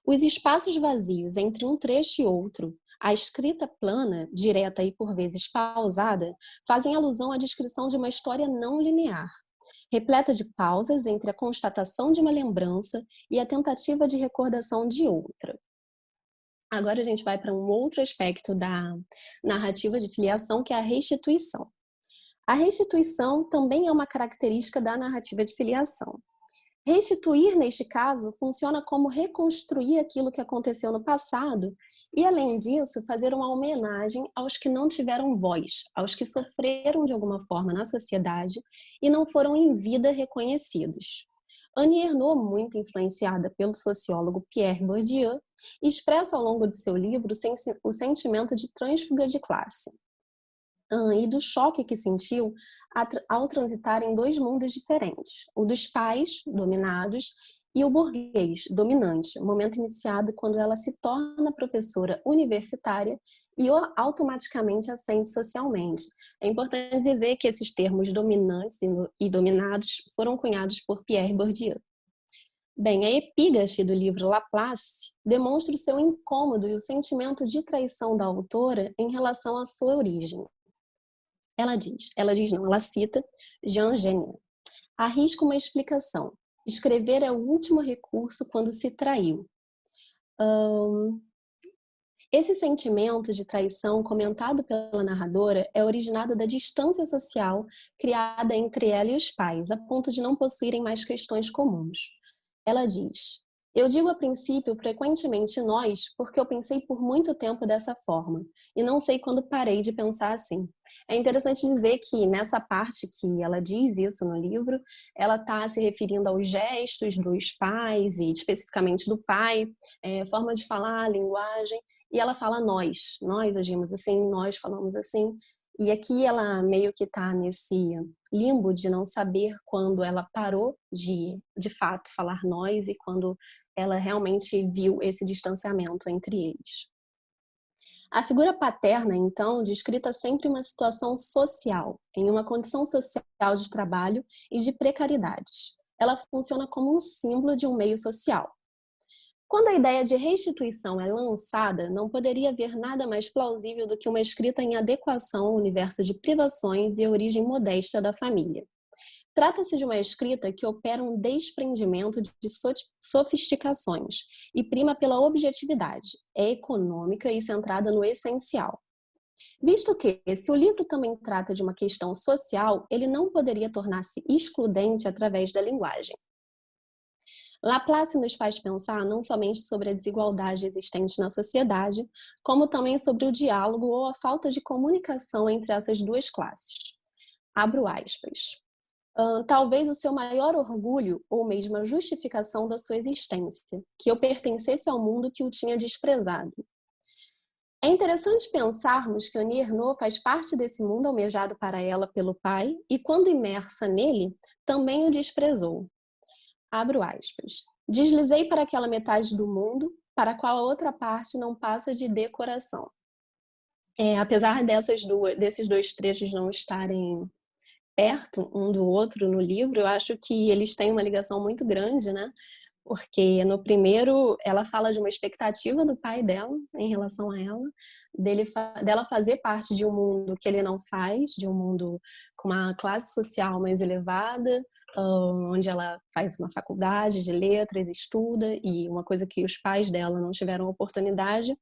Os espaços vazios entre um trecho e outro, a escrita plana, direta e por vezes pausada, fazem alusão à descrição de uma história não linear, repleta de pausas entre a constatação de uma lembrança e a tentativa de recordação de outra. Agora a gente vai para um outro aspecto da narrativa de filiação, que é a restituição. A restituição também é uma característica da narrativa de filiação. Restituir, neste caso, funciona como reconstruir aquilo que aconteceu no passado e, além disso, fazer uma homenagem aos que não tiveram voz, aos que sofreram de alguma forma na sociedade e não foram em vida reconhecidos. Annie Ernaux, muito influenciada pelo sociólogo Pierre Bourdieu, expressa ao longo de seu livro o sentimento de trânsfuga de classe e do choque que sentiu ao transitar em dois mundos diferentes, o dos pais, dominados, e o burguês, dominante, momento iniciado quando ela se torna professora universitária e automaticamente ascende socialmente. É importante dizer que esses termos dominantes e dominados foram cunhados por Pierre Bourdieu. Bem, a epígrafe do livro Laplace demonstra o seu incômodo e o sentimento de traição da autora em relação à sua origem. Ela cita Jean Genet. Arrisca uma explicação. Escrever é o último recurso quando se traiu. Esse sentimento de traição comentado pela narradora é originado da distância social criada entre ela e os pais, a ponto de não possuírem mais questões comuns. Ela diz: eu digo a princípio frequentemente nós porque eu pensei por muito tempo dessa forma e não sei quando parei de pensar assim. É interessante dizer que nessa parte que ela diz isso no livro, ela está se referindo aos gestos dos pais e especificamente do pai, forma de falar, linguagem, e ela fala nós agimos assim, nós falamos assim. E aqui ela meio que está nesse limbo de não saber quando ela parou de fato, falar nós e quando ela realmente viu esse distanciamento entre eles. A figura paterna, então, descrita sempre uma situação social, em uma condição social de trabalho e de precariedade. Ela funciona como um símbolo de um meio social. Quando a ideia de restituição é lançada, não poderia haver nada mais plausível do que uma escrita em adequação ao universo de privações e a origem modesta da família. Trata-se de uma escrita que opera um desprendimento de sofisticações e prima pela objetividade, é econômica e centrada no essencial. Visto que, se o livro também trata de uma questão social, ele não poderia tornar-se excludente através da linguagem. Laplace nos faz pensar não somente sobre a desigualdade existente na sociedade, como também sobre o diálogo ou a falta de comunicação entre essas duas classes. Abro aspas. Talvez o seu maior orgulho ou mesmo a justificação da sua existência, que eu pertencesse ao mundo que o tinha desprezado. É interessante pensarmos que Annie Ernaux faz parte desse mundo almejado para ela pelo pai e, quando imersa nele, também o desprezou. Abro aspas. Deslizei para aquela metade do mundo para a qual a outra parte não passa de decoração. Apesar desses dois trechos não estarem perto um do outro no livro, eu acho que eles têm uma ligação muito grande, né? Porque no primeiro ela fala de uma expectativa do pai dela em relação a ela, dela fazer parte de um mundo que ele não faz, de um mundo com uma classe social mais elevada, onde ela faz uma faculdade de letras, estuda, e uma coisa que os pais dela não tiveram oportunidade.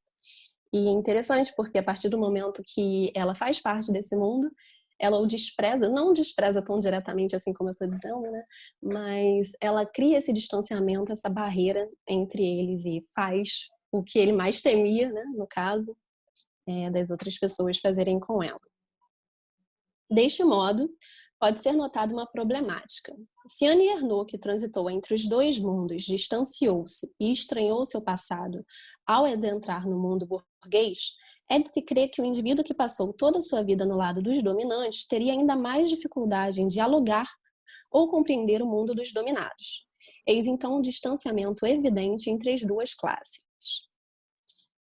E é interessante porque a partir do momento que ela faz parte desse mundo, ela o despreza, não o despreza tão diretamente assim como eu estou dizendo, né? Mas ela cria esse distanciamento, essa barreira entre eles e faz o que ele mais temia, né? No caso, das outras pessoas fazerem com ela. Deste modo, pode ser notada uma problemática. Se Annie Ernaux, que transitou entre os dois mundos, distanciou-se e estranhou seu passado ao adentrar no mundo burguês, é de se crer que o indivíduo que passou toda a sua vida no lado dos dominantes teria ainda mais dificuldade em dialogar ou compreender o mundo dos dominados. Eis então um distanciamento evidente entre as duas classes.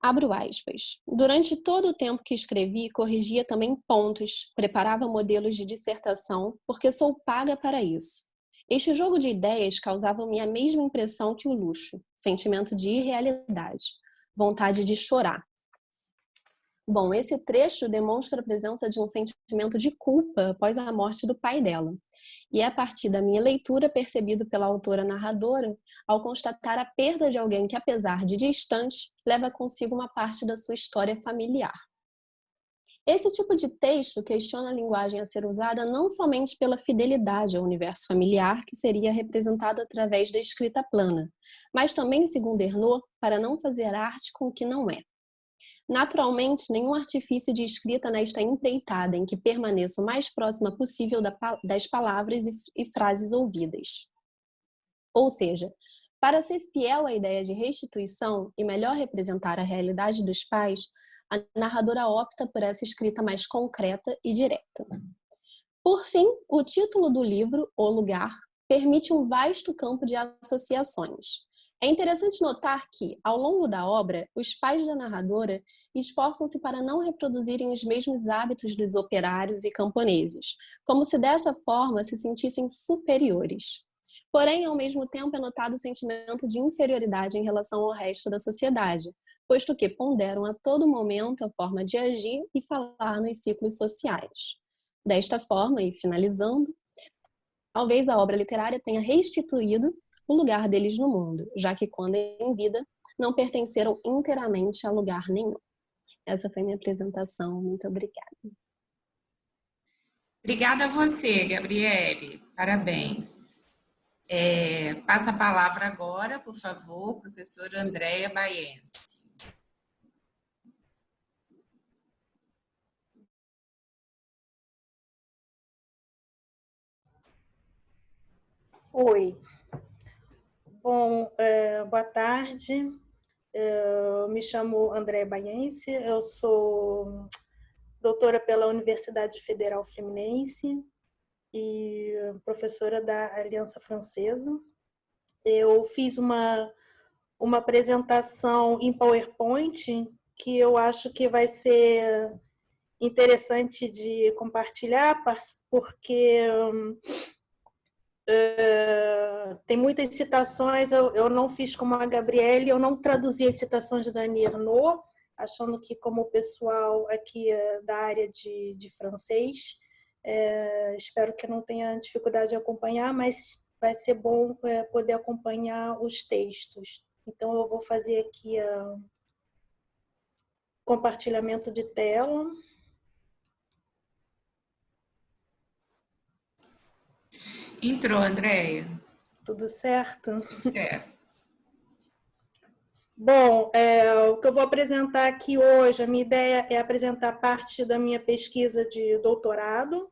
Abro aspas. Durante todo o tempo que escrevi, corrigia também pontos, preparava modelos de dissertação, porque sou paga para isso. Este jogo de ideias causava-me a mesma impressão que o luxo, sentimento de irrealidade, vontade de chorar. Bom, esse trecho demonstra a presença de um sentimento de culpa após a morte do pai dela. E é a partir da minha leitura percebido pela autora narradora ao constatar a perda de alguém que, apesar de distante, leva consigo uma parte da sua história familiar. Esse tipo de texto questiona a linguagem a ser usada não somente pela fidelidade ao universo familiar, que seria representado através da escrita plana, mas também, segundo Ernaux, para não fazer arte com o que não é. Naturalmente, nenhum artifício de escrita nesta empreitada em que permaneça o mais próxima possível das palavras e frases ouvidas. Ou seja, para ser fiel à ideia de restituição e melhor representar a realidade dos pais, a narradora opta por essa escrita mais concreta e direta. Por fim, o título do livro, O Lugar, permite um vasto campo de associações. É interessante notar que, ao longo da obra, os pais da narradora esforçam-se para não reproduzirem os mesmos hábitos dos operários e camponeses, como se dessa forma se sentissem superiores. Porém, ao mesmo tempo, é notado o sentimento de inferioridade em relação ao resto da sociedade, posto que ponderam a todo momento a forma de agir e falar nos ciclos sociais. Desta forma, e finalizando, talvez a obra literária tenha restituído o lugar deles no mundo, já que quando em vida não pertenceram inteiramente a lugar nenhum. Essa foi minha apresentação. Muito obrigada. Obrigada a você, Gabriele. Parabéns. Passa a palavra agora, por favor, professora Andréa Baiense. Oi. Bom, boa tarde. Eu me chamo Andréa Baiense, eu sou doutora pela Universidade Federal Fluminense e professora da Aliança Francesa. Eu fiz uma apresentação em PowerPoint que eu acho que vai ser interessante de compartilhar, porque tem muitas citações, eu não fiz como a Gabriele, eu não traduzi as citações de Dani Arnaud, achando que como o pessoal aqui da área de francês, espero que não tenha dificuldade de acompanhar, mas vai ser bom poder acompanhar os textos. Então eu vou fazer aqui compartilhamento de tela. Entrou, Andréia? Tudo certo? Certo. Bom, o que eu vou apresentar aqui hoje, a minha ideia é apresentar parte da minha pesquisa de doutorado.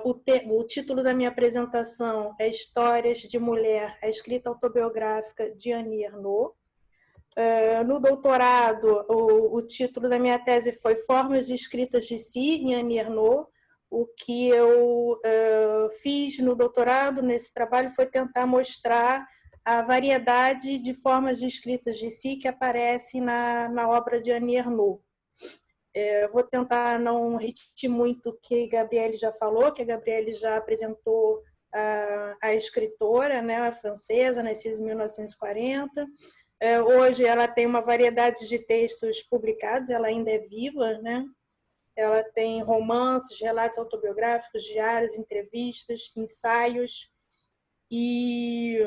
O título da minha apresentação é Histórias de Mulher, a escrita autobiográfica de Annie Ernaux. No doutorado, o título da minha tese foi Formas de Escritas de Si, em Annie Ernaux. O que eu fiz no doutorado, nesse trabalho, foi tentar mostrar a variedade de formas de escritas de si que aparecem na obra de Annie Ernaux. Vou tentar não repetir muito o que a Gabriele já falou, que a Gabriele já apresentou a escritora, né, a francesa, nascida em 1940. Hoje ela tem uma variedade de textos publicados, ela ainda é viva, né? Ela tem romances, relatos autobiográficos, diários, entrevistas, ensaios. E,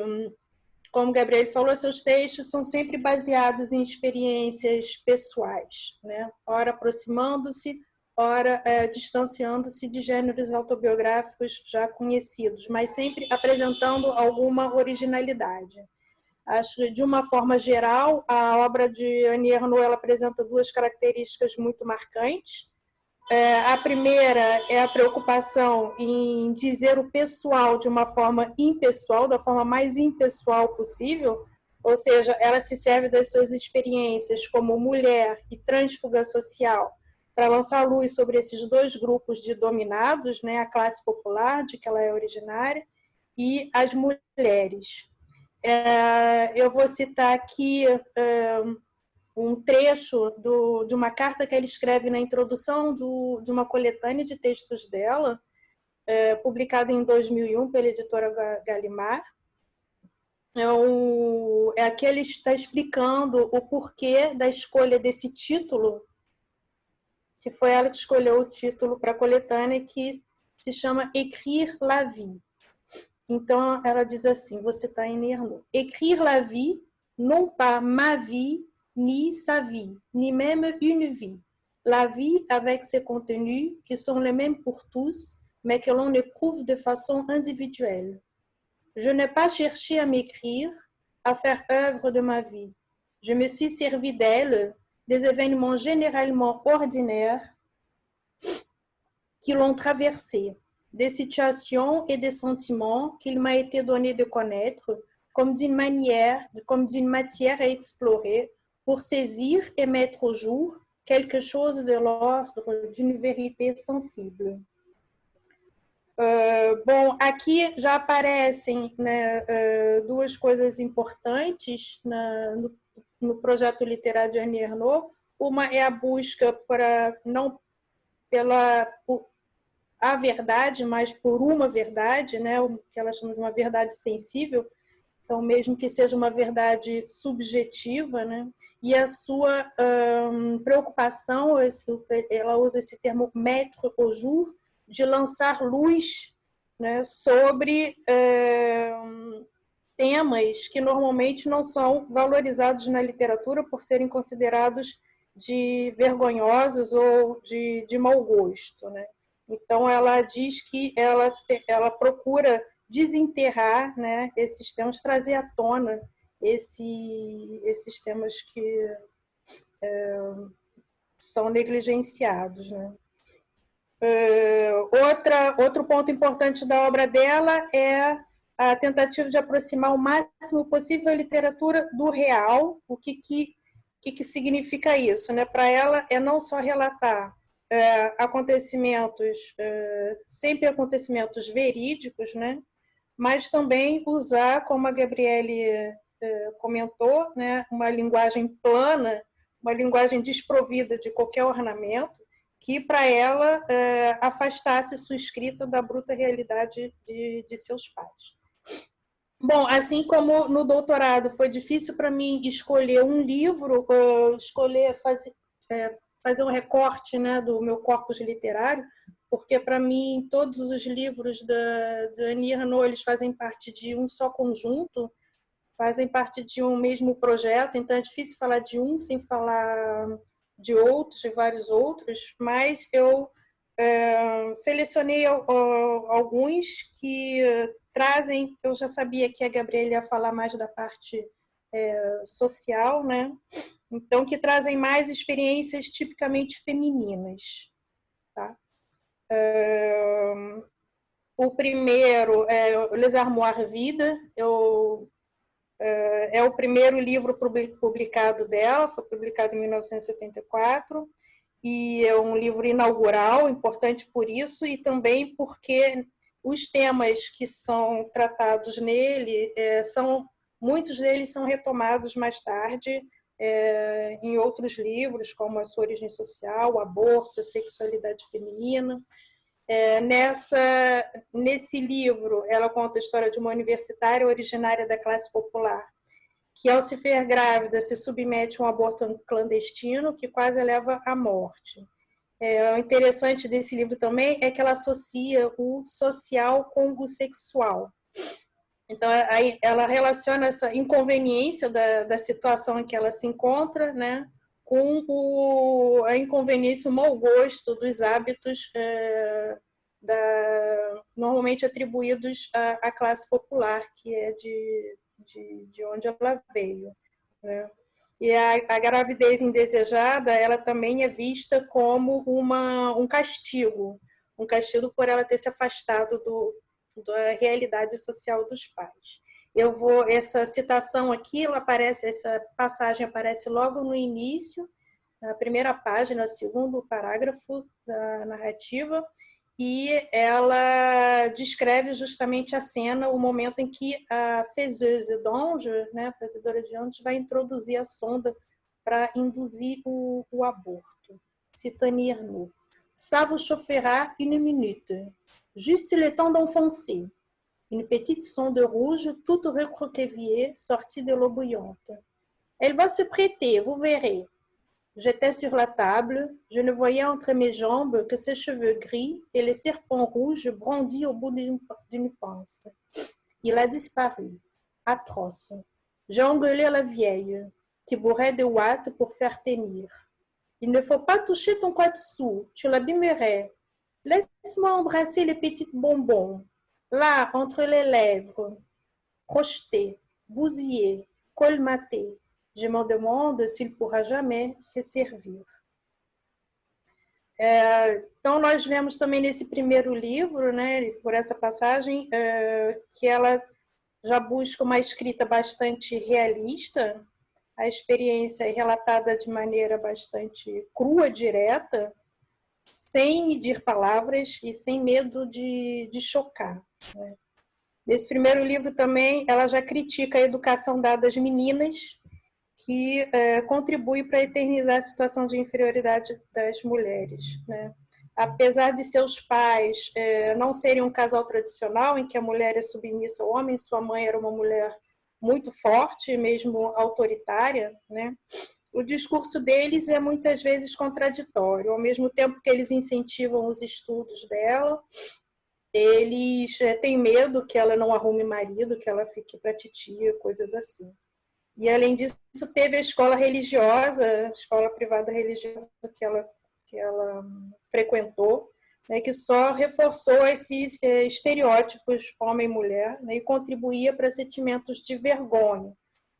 como Gabriele falou, seus textos são sempre baseados em experiências pessoais, né? Ora aproximando-se, ora distanciando-se de gêneros autobiográficos já conhecidos, mas sempre apresentando alguma originalidade. Acho que, de uma forma geral, a obra de Annie Ernaux ela apresenta duas características muito marcantes. A primeira é a preocupação em dizer o pessoal de uma forma impessoal, da forma mais impessoal possível, ou seja, ela se serve das suas experiências como mulher e trânsfuga social para lançar luz sobre esses dois grupos de dominados, né, a classe popular, de que ela é originária, e as mulheres. Eu vou citar aqui um trecho de uma carta que ela escreve na introdução de uma coletânea de textos dela, publicada em 2001 pela editora Gallimard. Aqui ele está explicando o porquê da escolha desse título, que foi ela que escolheu o título para a coletânea, que se chama Écrire la vie. Então, ela diz assim, vou citar em Ernaux: Écrire la vie, non pas ma vie, ni sa vie, ni même une vie. La vie avec ses contenus qui sont les mêmes pour tous, mais que l'on éprouve de façon individuelle. Je n'ai pas cherché à m'écrire, à faire œuvre de ma vie. Je me suis servi d'elle, des événements généralement ordinaires qui l'ont traversée, des situations et des sentiments qu'il m'a été donné de connaître comme d'une matière à explorer pour saisir et mettre au jour quelque chose de l'ordre d'une vérité sensible. Bom, aqui já aparecem, né, duas coisas importantes no projeto literário de Annie Ernaux. Uma é a busca não por a verdade, mas por uma verdade, né, o que ela chama de uma verdade sensível, então mesmo que seja uma verdade subjetiva, né, e a sua preocupação, ela usa esse termo mettre au jour, de lançar luz, né, sobre temas que normalmente não são valorizados na literatura por serem considerados de vergonhosos ou de mau gosto, né? Então, ela diz que ela procura desenterrar, né, esses temas, trazer à tona esses temas que são negligenciados, né? Outro ponto importante da obra dela é a tentativa de aproximar o máximo possível a literatura do real. O que significa isso, né? Para ela é não só relatar acontecimentos, sempre acontecimentos verídicos, né? Mas também usar, como a Gabriele comentou, né? Uma linguagem plana, uma linguagem desprovida de qualquer ornamento, que para ela afastasse sua escrita da bruta realidade de seus pais. Bom, assim como no doutorado foi difícil para mim escolher um livro, fazer um recorte, né, do meu corpus literário, porque para mim todos os livros da Annie Ernaux, eles fazem parte de um só conjunto, fazem parte de um mesmo projeto, então é difícil falar de um sem falar de outros, de vários outros, mas eu selecionei alguns que trazem, eu já sabia que a Gabriela ia falar mais da parte social, né? Então, que trazem mais experiências tipicamente femininas. Tá? O primeiro é Les Armoires Vides, é o primeiro livro publicado dela, foi publicado em 1974, e é um livro inaugural, importante por isso, e também porque os temas que são tratados nele, muitos deles são retomados mais tarde em outros livros, como A Sua Origem Social, o Aborto, a Sexualidade Feminina. Nesse livro, ela conta a história de uma universitária originária da classe popular, que ao se ver grávida se submete a um aborto clandestino que quase leva à morte. O interessante desse livro também é que ela associa o social com o sexual. Então, aí ela relaciona essa inconveniência da situação em que ela se encontra, né, com a inconveniência, o mau gosto dos hábitos normalmente atribuídos à classe popular, que é de onde ela veio, né? E a gravidez indesejada, ela também é vista como um castigo por ela ter se afastado da realidade social dos pais. Essa citação aqui, essa passagem aparece logo no início, na primeira página, no segundo parágrafo da narrativa, e ela descreve justamente a cena, o momento em que a faiseuse d'ange, né, a fazedora de anjos, vai introduzir a sonda para induzir o aborto. Cite Annie Ernaux. Ça vous chauffera une minute, juste le temps d'enfoncer. Une petite sonde rouge, toute recroquevillée, sortie de l'eau bouillante. Elle va se prêter, vous verrez. J'étais sur la table, je ne voyais entre mes jambes que ses cheveux gris et les serpents rouges brandis au bout d'une pince. Il a disparu, atroce. J'ai engueulé la vieille, qui bourrait de ouate pour faire tenir. Il ne faut pas toucher ton quat'sous, tu l'abîmerais. Laisse-moi embrasser les petites bonbons, là, entre les lèvres, crocheter, bousiller, colmater. Je me demande s'il pourra jamais resservir. Então, nós vemos também nesse primeiro livro, né, por essa passagem, que ela já busca uma escrita bastante realista, a experiência é relatada de maneira bastante crua, direta, sem medir palavras e sem medo de chocar, né? Nesse primeiro livro também, ela já critica a educação dada às meninas, que contribui para eternizar a situação de inferioridade das mulheres, né? Apesar de seus pais não serem um casal tradicional, em que a mulher é submissa ao homem, sua mãe era uma mulher muito forte, mesmo autoritária, né? O discurso deles é muitas vezes contraditório. Ao mesmo tempo que eles incentivam os estudos dela, eles têm medo que ela não arrume marido, que ela fique para titia, coisas assim. E, além disso, teve a escola religiosa, a escola privada religiosa que ela frequentou, né, que só reforçou esses estereótipos homem-mulher, né, e contribuía para sentimentos de vergonha,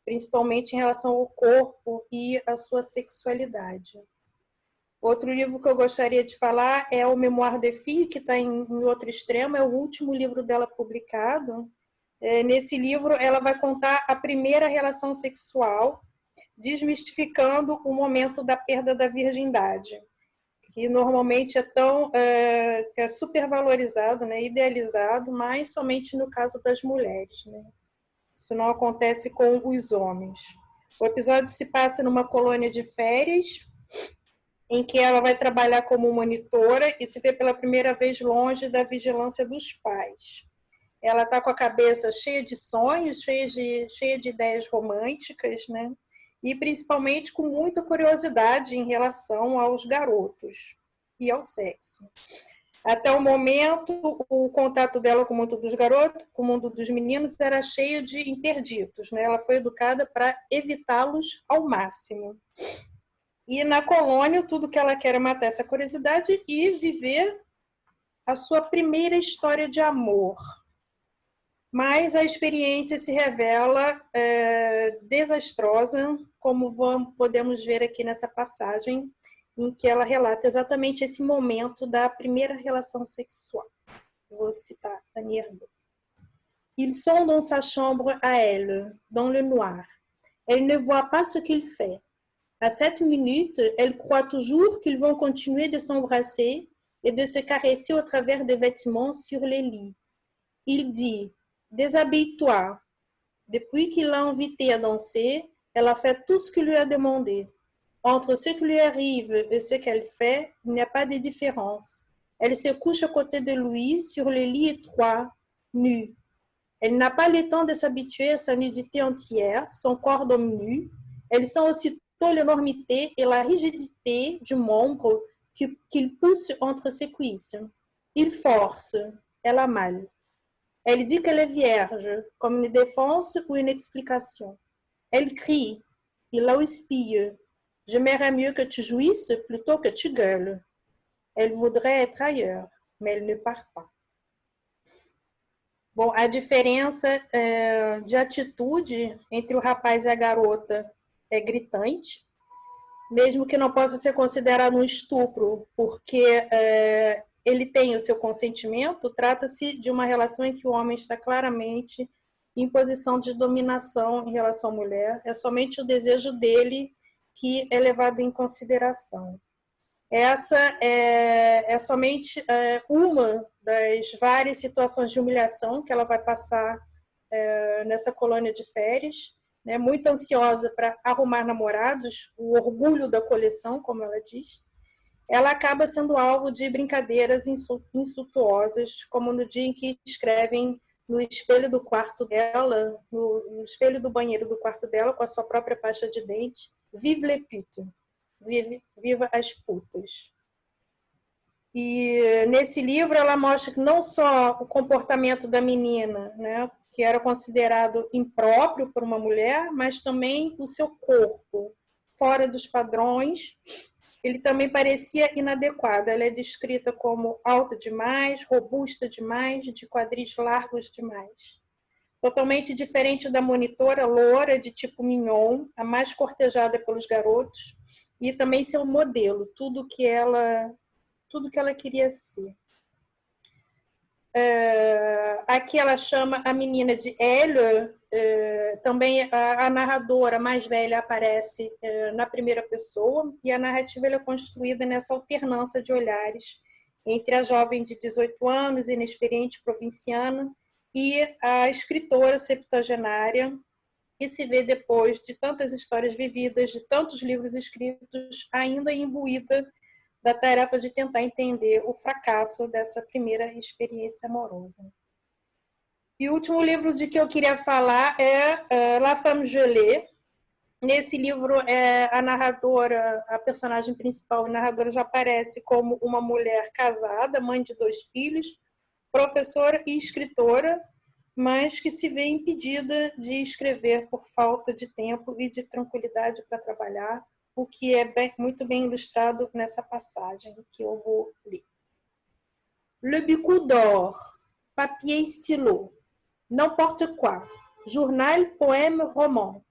principalmente em relação ao corpo e à sua sexualidade. Outro livro que eu gostaria de falar é o Mémoire des Filles, que está em outro extremo, é o último livro dela publicado. Nesse livro, ela vai contar a primeira relação sexual, desmistificando o momento da perda da virgindade, que normalmente é supervalorizado, né, idealizado, mas somente no caso das mulheres, né? Isso não acontece com os homens. O episódio se passa numa colônia de férias, em que ela vai trabalhar como monitora e se vê pela primeira vez longe da vigilância dos pais. Ela está com a cabeça cheia de sonhos, cheia de ideias românticas, né? E principalmente com muita curiosidade em relação aos garotos e ao sexo. Até o momento, o contato dela com o mundo dos garotos, com o mundo dos meninos, era cheio de interditos, né? Ela foi educada para evitá-los ao máximo. E na colônia, tudo que ela quer é matar essa curiosidade e viver a sua primeira história de amor. Mas a experiência se revela desastrosa, como podemos ver aqui nessa passagem, em que ela relata exatamente esse momento da primeira relação sexual. Vou citar Annie Ernaux. Ils sont dans sa chambre à elle, dans le noir. Elle ne voit pas ce qu'il fait. À cette minute, elle croit toujours qu'ils vont continuer de s'embrasser et de se caresser au travers des vêtements sur les lits. Il dit « Déshabille-toi ». Depuis qu'il l'a invitée à danser, elle a fait tout ce qu'il lui a demandé. Entre ce qui lui arrive et ce qu'elle fait, il n'y a pas de différence. Elle se couche à côté de lui sur le lit étroit, nu. Elle n'a pas le temps de s'habituer à sa nudité entière, son corps d'homme nu. Elle sent aussitôt l'énormité et la rigidité du membre qu'il pousse entre ses cuisses. Il force, elle a mal. Elle dit qu'elle est vierge, comme une défense ou une explication. Elle crie, il la houspille. J'aimerais mieux que tu jouisses plutôt que tu gueules. Elle voudrait être ailleurs, mais elle ne part pas. Bom, a diferença de atitude entre o rapaz e a garota é gritante, mesmo que não possa ser considerado um estupro, porque ele tem o seu consentimento, trata-se de uma relação em que o homem está claramente em posição de dominação em relação à mulher, é somente o desejo dele que é levado em consideração. Essa é somente uma das várias situações de humilhação que ela vai passar nessa colônia de férias, né, muito ansiosa para arrumar namorados, o orgulho da coleção, como ela diz. Ela acaba sendo alvo de brincadeiras insultuosas, como no dia em que escrevem no espelho do quarto dela, no espelho do banheiro do quarto dela, com a sua própria pasta de dente, Vive les putes, viva as putas. E nesse livro ela mostra que não só o comportamento da menina, né, que era considerado impróprio por uma mulher, mas também o seu corpo, fora dos padrões, ele também parecia inadequado. Ela é descrita como alta demais, robusta demais, de quadris largos demais. Totalmente diferente da monitora loura de tipo mignon, a mais cortejada pelos garotos, e também seu modelo, tudo que ela queria ser. Aqui ela chama a menina de Elle, também a narradora mais velha aparece na primeira pessoa, e a narrativa é construída nessa alternância de olhares entre a jovem de 18 anos, inexperiente provinciana, e a escritora septuagenária, que se vê depois de tantas histórias vividas, de tantos livros escritos, ainda imbuída da tarefa de tentar entender o fracasso dessa primeira experiência amorosa. E o último livro de que eu queria falar é La Femme Gelée. Nesse livro, a narradora, a personagem principal, a narradora já aparece como uma mulher casada, mãe de 2 filhos, professora e escritora, mas que se vê impedida de escrever por falta de tempo e de tranquilidade para trabalhar, o que é muito bem ilustrado nessa passagem que eu vou ler. Le Bicou d'Or, papier stylo, n'importe quoi, journal, poème, roman.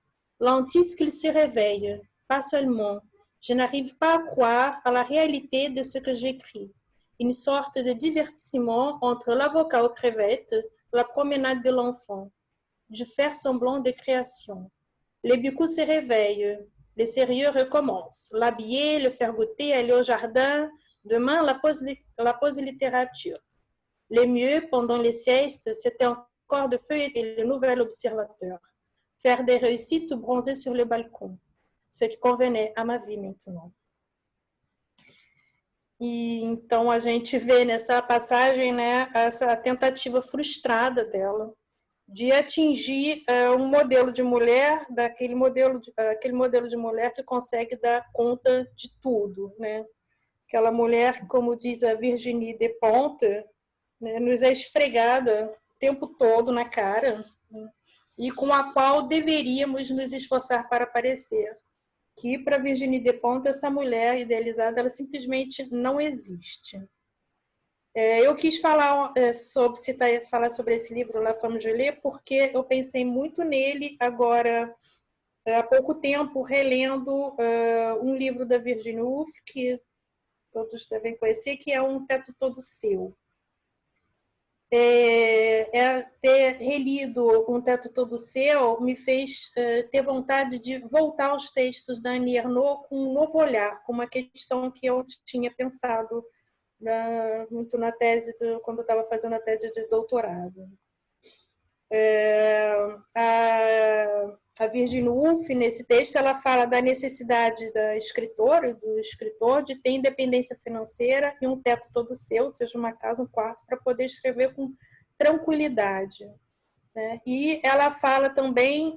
Lentis qu'il se réveille, pas seulement. Je n'arrive pas à croire à la réalité de ce que j'écris. Une sorte de divertissement entre l'avocat aux crevettes, la promenade de l'enfant, du faire semblant de création. Les bicous se réveillent, les sérieux recommencent. L'habiller, le faire goûter, aller au jardin, demain la pause littérature. Le mieux, pendant les siestes, c'était encore de feuilleter le Nouvel Observateur, faire des réussites ou bronzer sur le balcon, ce qui convenait à ma vie maintenant. E então a gente vê nessa passagem, né, essa tentativa frustrada dela de atingir um modelo de mulher, aquele modelo de mulher que consegue dar conta de tudo, né? Aquela mulher, como diz a Virginie Despentes, né, nos é esfregada o tempo todo na cara, né, e com a qual deveríamos nos esforçar para parecer. Que para Virginie Despentes, essa mulher idealizada, ela simplesmente não existe. Eu quis falar sobre esse livro, La Femme Gelée, porque eu pensei muito nele agora, há pouco tempo, relendo um livro da Virginia Woolf, que todos devem conhecer, que é Um Teto Todo Seu. Ter relido Um Teto Todo Seu me fez ter vontade de voltar aos textos da Annie Ernaux com um novo olhar, com uma questão que eu tinha pensado muito na tese, quando eu estava fazendo a tese de doutorado. A Virginia Woolf, nesse texto, ela fala da necessidade da escritora, do escritor, de ter independência financeira e um teto todo seu, seja uma casa, um quarto, para poder escrever com tranquilidade, né? E ela fala também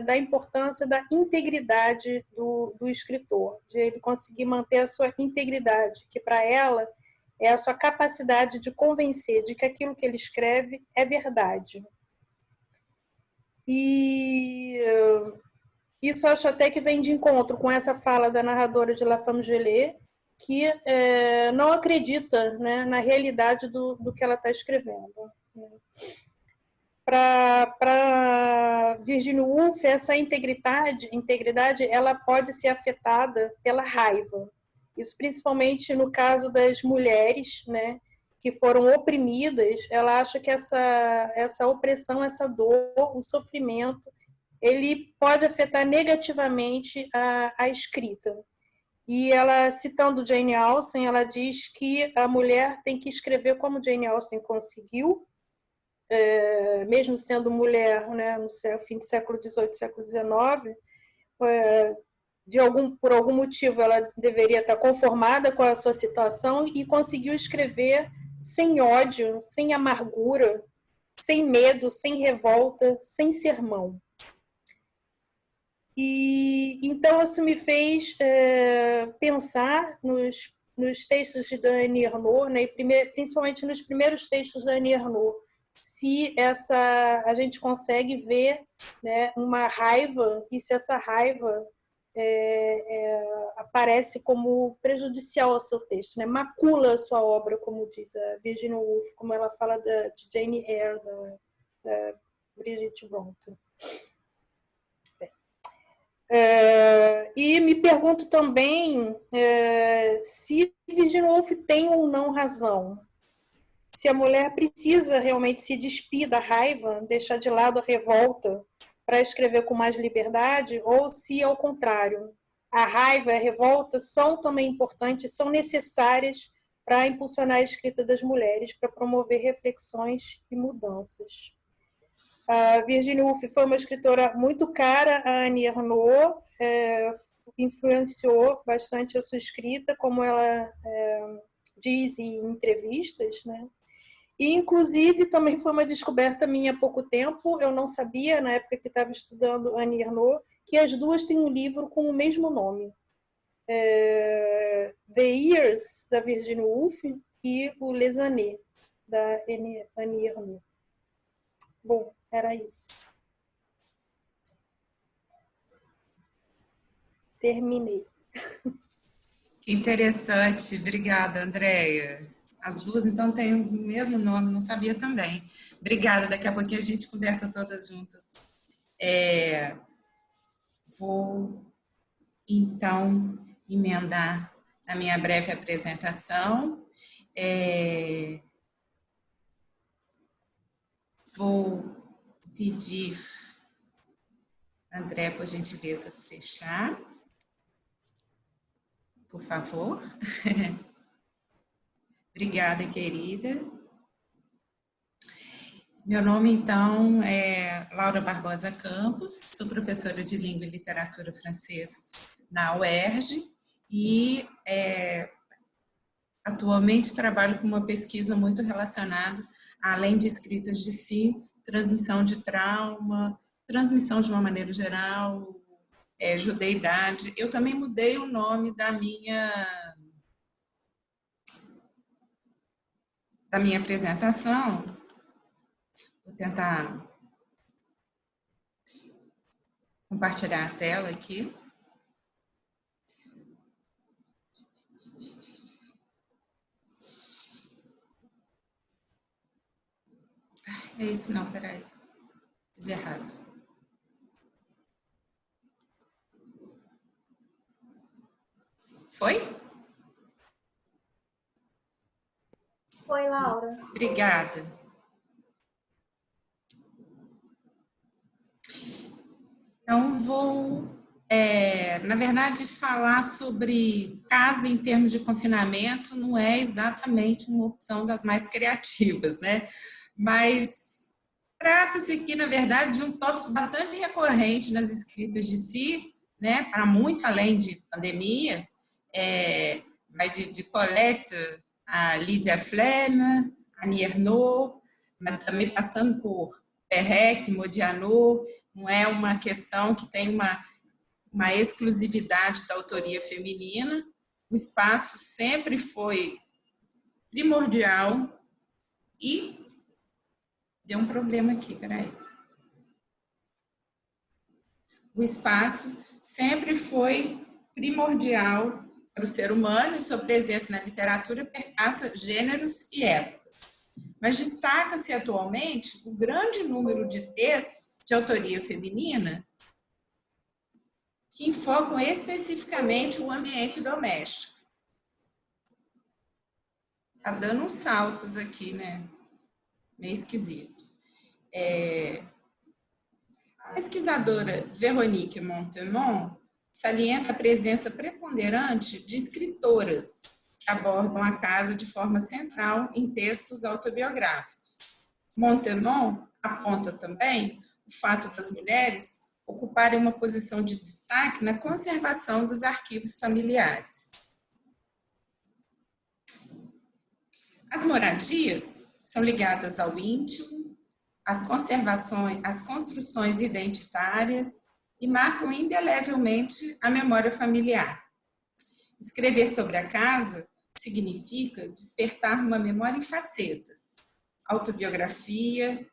da importância da integridade do escritor, de ele conseguir manter a sua integridade, que para ela é a sua capacidade de convencer de que aquilo que ele escreve é verdade. E isso acho até que vem de encontro com essa fala da narradora de La Femme Gelée, que não acredita, né, na realidade do que ela está escrevendo. Para Virginia Woolf, essa integridade ela pode ser afetada pela raiva. Isso principalmente no caso das mulheres, né, que foram oprimidas. Ela acha que essa opressão, essa dor, o sofrimento, ele pode afetar negativamente a escrita. E ela, citando Jane Austen, ela diz que a mulher tem que escrever como Jane Austen conseguiu, mesmo sendo mulher, né, no fim do século XVIII, século XIX, por algum motivo ela deveria estar conformada com a sua situação e conseguiu escrever sem ódio, sem amargura, sem medo, sem revolta, sem sermão. E então isso me fez pensar nos textos de Annie Ernaux, né, principalmente nos primeiros textos da Annie Ernaux, se a gente consegue ver, né, uma raiva, e se essa raiva aparece como prejudicial ao seu texto, né? Macula a sua obra, como diz a Virginia Woolf, como ela fala de Jane Eyre, da Brigitte Brontë. E me pergunto também se Virginia Woolf tem ou não razão. se a mulher precisa realmente se despir da raiva, deixar de lado a revolta para escrever com mais liberdade, ou se, ao contrário, a raiva e a revolta são também importantes, são necessárias para impulsionar a escrita das mulheres, para promover reflexões e mudanças. A Virginia Woolf foi uma escritora muito cara a Annie Ernaux, influenciou bastante a sua escrita, como ela diz em entrevistas, né? E, inclusive, também foi uma descoberta minha há pouco tempo, eu não sabia, na época que estava estudando Annie Ernaux, que as duas têm um livro com o mesmo nome. The Years, da Virginia Woolf, e o Les Années, da Annie Ernaux. Bom, era isso. Terminei. Que interessante. Obrigada, Andréia. As duas, então, têm o mesmo nome, não sabia também. Obrigada, daqui a pouquinho a gente conversa todas juntas. Vou, então, emendar a minha breve apresentação. Vou pedir, André, por gentileza, fechar, por favor. Obrigada, querida. Meu nome, então, é Laura Barbosa Campos, sou professora de Língua e Literatura Francesa na UERJ e atualmente trabalho com uma pesquisa muito relacionada, além de escritas de si, transmissão de trauma, transmissão de uma maneira geral, judeidade. Eu também mudei o nome da minha apresentação. Vou tentar compartilhar a tela aqui. É isso não, peraí. Fiz errado. Foi? Foi, Laura. Obrigada. Então, vou, na verdade, falar sobre casa em termos de confinamento não é exatamente uma opção das mais criativas, né? Mas trata-se aqui, na verdade, de um tópico bastante recorrente nas escritas de si, né? Para muito além de pandemia, vai de Colette a Lydia Flemme, Annie Ernaux, mas também passando por Perrec, Modiano. Não é uma questão que tem uma exclusividade da autoria feminina. O espaço sempre foi primordial e deu um problema aqui, peraí. O espaço sempre foi primordial para o ser humano e sua presença na literatura perpassa gêneros e épocas. Mas destaca-se atualmente o grande número de textos de autoria feminina que enfocam especificamente o ambiente doméstico. Está dando uns saltos aqui, né? Meio esquisito. A pesquisadora Véronique Montemont salienta a presença preponderante de escritoras que abordam a casa de forma central em textos autobiográficos. Montemont aponta também o fato das mulheres ocuparem uma posição de destaque na conservação dos arquivos familiares. As moradias são ligadas ao íntimo, às construções identitárias e marcam indelevelmente a memória familiar. Escrever sobre a casa significa despertar uma memória em facetas, autobiográfica,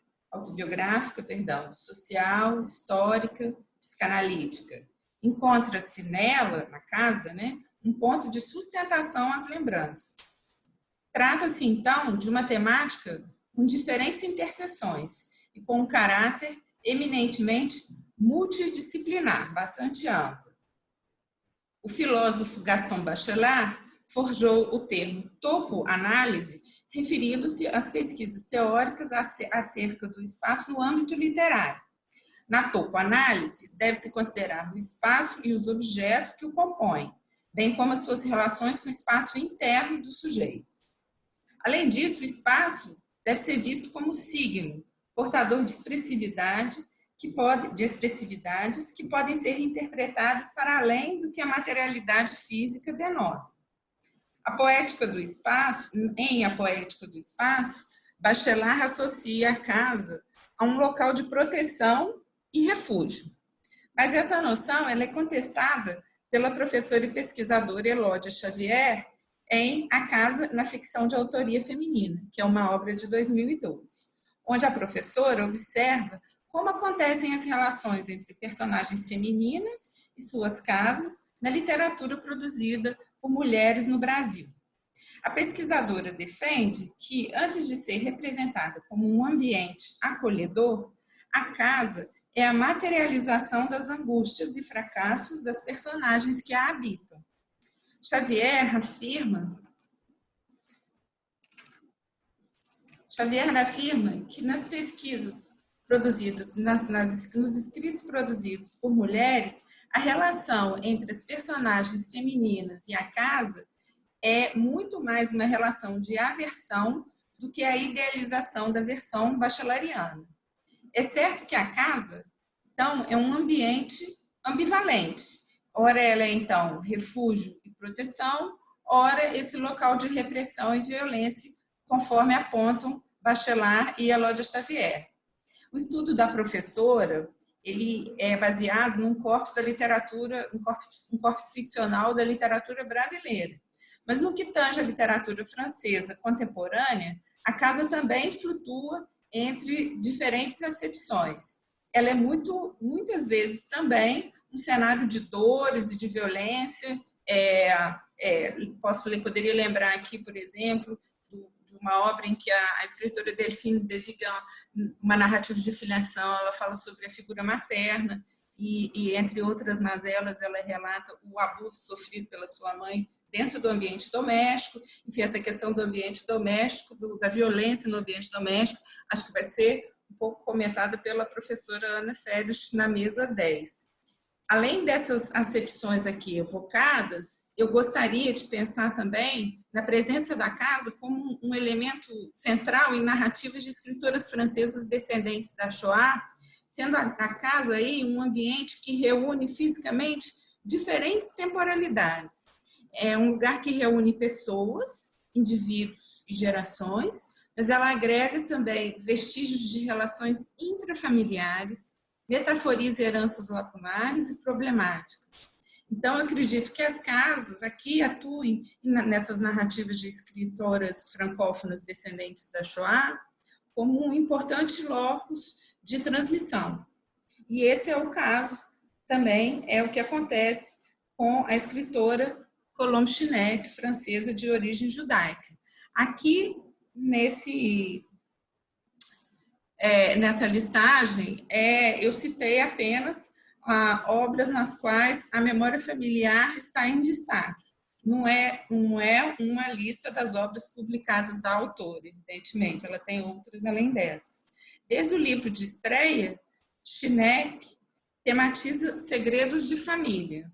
social, histórica, psicanalítica. Encontra-se nela, na casa, né, um ponto de sustentação às lembranças. Trata-se, então, de uma temática com diferentes interseções e com um caráter eminentemente multidisciplinar, bastante amplo. O filósofo Gaston Bachelard forjou o termo topoanálise referindo-se às pesquisas teóricas acerca do espaço no âmbito literário. Na topoanálise, deve-se considerar o espaço e os objetos que o compõem, bem como as suas relações com o espaço interno do sujeito. Além disso, o espaço deve ser visto como signo, portador de expressividades que podem ser interpretadas para além do que a materialidade física denota. Em A Poética do Espaço, Bachelard associa a casa a um local de proteção e refúgio. Mas essa noção ela é contestada pela professora e pesquisadora Elódia Xavier em A Casa na Ficção de Autoria Feminina, que é uma obra de 2012, onde a professora observa como acontecem as relações entre personagens femininas e suas casas na literatura produzida por mulheres no Brasil. A pesquisadora defende que, antes de ser representada como um ambiente acolhedor, a casa é a materialização das angústias e fracassos das personagens que a habitam. Xavier afirma que nas pesquisas produzidas, nos escritos produzidos por mulheres, a relação entre as personagens femininas e a casa é muito mais uma relação de aversão do que a idealização da versão bachelariana. É certo que a casa, então, é um ambiente ambivalente. Ora ela é, então, refúgio e proteção, ora esse local de repressão e violência, conforme apontam Bachelard e Elódia Xavier. O estudo da professora, ele é baseado num corpus da literatura, um corpus ficcional da literatura brasileira. Mas no que tange à literatura francesa contemporânea, a casa também flutua entre diferentes acepções. Ela é muitas vezes também um cenário de dores e de violência. Poderia lembrar aqui, por exemplo, de uma obra em que a escritora Delphine de Vigan, uma narrativa de filiação, ela fala sobre a figura materna e entre outras mazelas, ela relata o abuso sofrido pela sua mãe dentro do ambiente doméstico. Enfim, essa questão do ambiente doméstico, da violência no ambiente doméstico, acho que vai ser um pouco comentada pela professora Ana Feders na mesa 10. Além dessas acepções aqui evocadas, eu gostaria de pensar também na presença da casa como um elemento central em narrativas de escritoras francesas descendentes da Shoah, sendo a casa aí um ambiente que reúne fisicamente diferentes temporalidades. É um lugar que reúne pessoas, indivíduos e gerações, mas ela agrega também vestígios de relações intrafamiliares, metaforiza heranças lacunares e problemáticas. Então, eu acredito que as casas aqui atuem nessas narrativas de escritoras francófonas descendentes da Shoah como um importante locus de transmissão. E esse é o caso também, é o que acontece com a escritora Colombe Schneck, francesa de origem judaica. Aqui, nessa listagem, eu citei apenas obras nas quais a memória familiar está em destaque. Não é uma lista das obras publicadas da autora, evidentemente, ela tem outras além dessas. Desde o livro de estreia, Schneck tematiza segredos de família.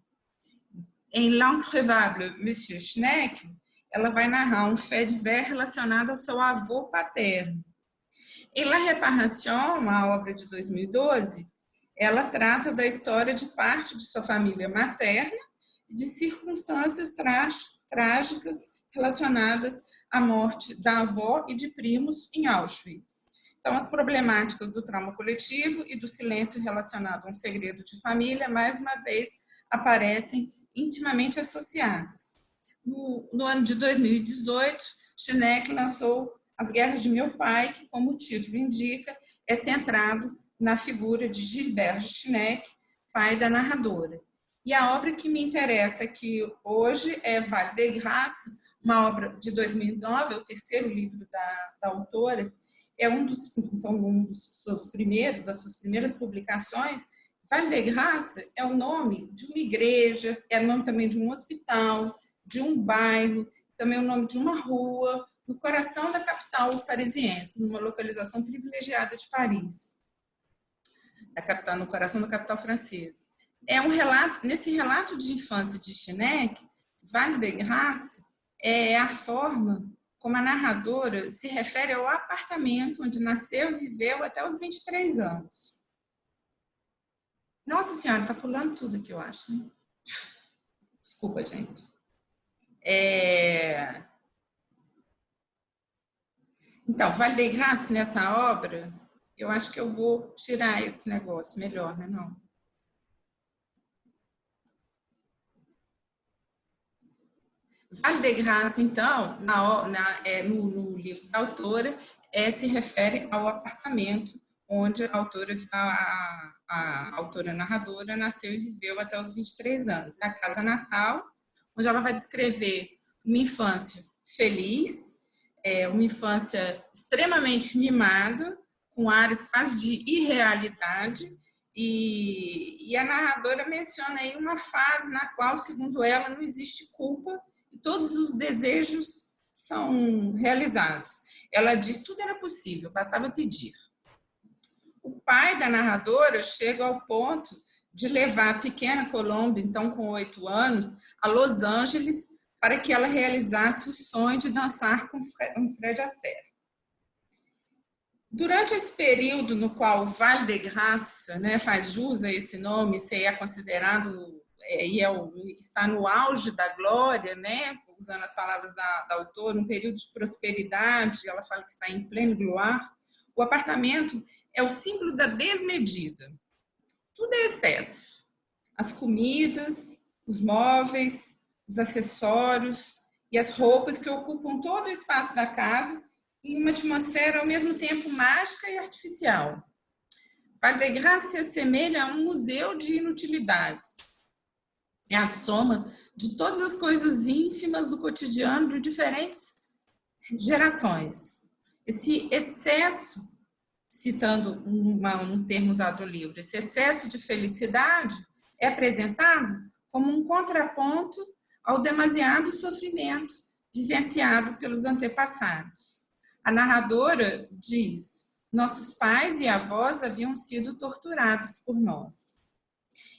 Em L'Increvable Monsieur Schneck, ela vai narrar um fait divers relacionado ao seu avô paterno. Em La Réparation, uma obra de 2012, ela trata da história de parte de sua família materna e de circunstâncias trágicas relacionadas à morte da avó e de primos em Auschwitz. Então, as problemáticas do trauma coletivo e do silêncio relacionado a um segredo de família, mais uma vez, aparecem intimamente associadas. No ano de 2018, Schneck lançou As Guerras de Meu Pai, que, como o título indica, é centrado na figura de Gilbert Schneck, pai da narradora. E a obra que me interessa aqui hoje é Vale de Grace, uma obra de 2009, é o terceiro livro da autora, é das suas primeiras publicações. Vale de Grace é o nome de uma igreja, é o nome também de um hospital, de um bairro, também é o nome de uma rua, no coração da capital parisiense, numa localização privilegiada de Paris, no coração da capital francesa. Nesse relato de infância de Schenck, Val de Grâce é a forma como a narradora se refere ao apartamento onde nasceu e viveu até os 23 anos. Nossa Senhora, está pulando tudo aqui, eu acho. Né? Desculpa, gente. Então, Val de Grâce, nessa obra, eu acho que eu vou tirar esse negócio melhor, né? Não. Val de Grâce, então, no livro da autora, se refere ao apartamento onde a autora narradora nasceu e viveu até os 23 anos. É a casa natal, onde ela vai descrever uma infância feliz, uma infância extremamente mimada, com áreas quase de irrealidade, e a narradora menciona aí uma fase na qual, segundo ela, não existe culpa, todos os desejos são realizados. Ela diz que tudo era possível, bastava pedir. O pai da narradora chega ao ponto de levar a pequena Colombe, então com 8 anos, a Los Angeles para que ela realizasse o sonho de dançar com Fred Astaire. Durante esse período no qual o Val de Grâce, né, faz jus a esse nome, se é considerado está no auge da glória, né? Usando as palavras da autora, um período de prosperidade, ela fala que está em pleno gloire. O apartamento é o símbolo da desmedida. Tudo é excesso. As comidas, os móveis, os acessórios e as roupas que ocupam todo o espaço da casa em uma atmosfera ao mesmo tempo mágica e artificial. Val de Grâce se assemelha a um museu de inutilidades. É a soma de todas as coisas ínfimas do cotidiano de diferentes gerações. Esse excesso, citando um termo usado no livro, esse excesso de felicidade é apresentado como um contraponto ao demasiado sofrimento vivenciado pelos antepassados. A narradora diz: nossos pais e avós haviam sido torturados por nós.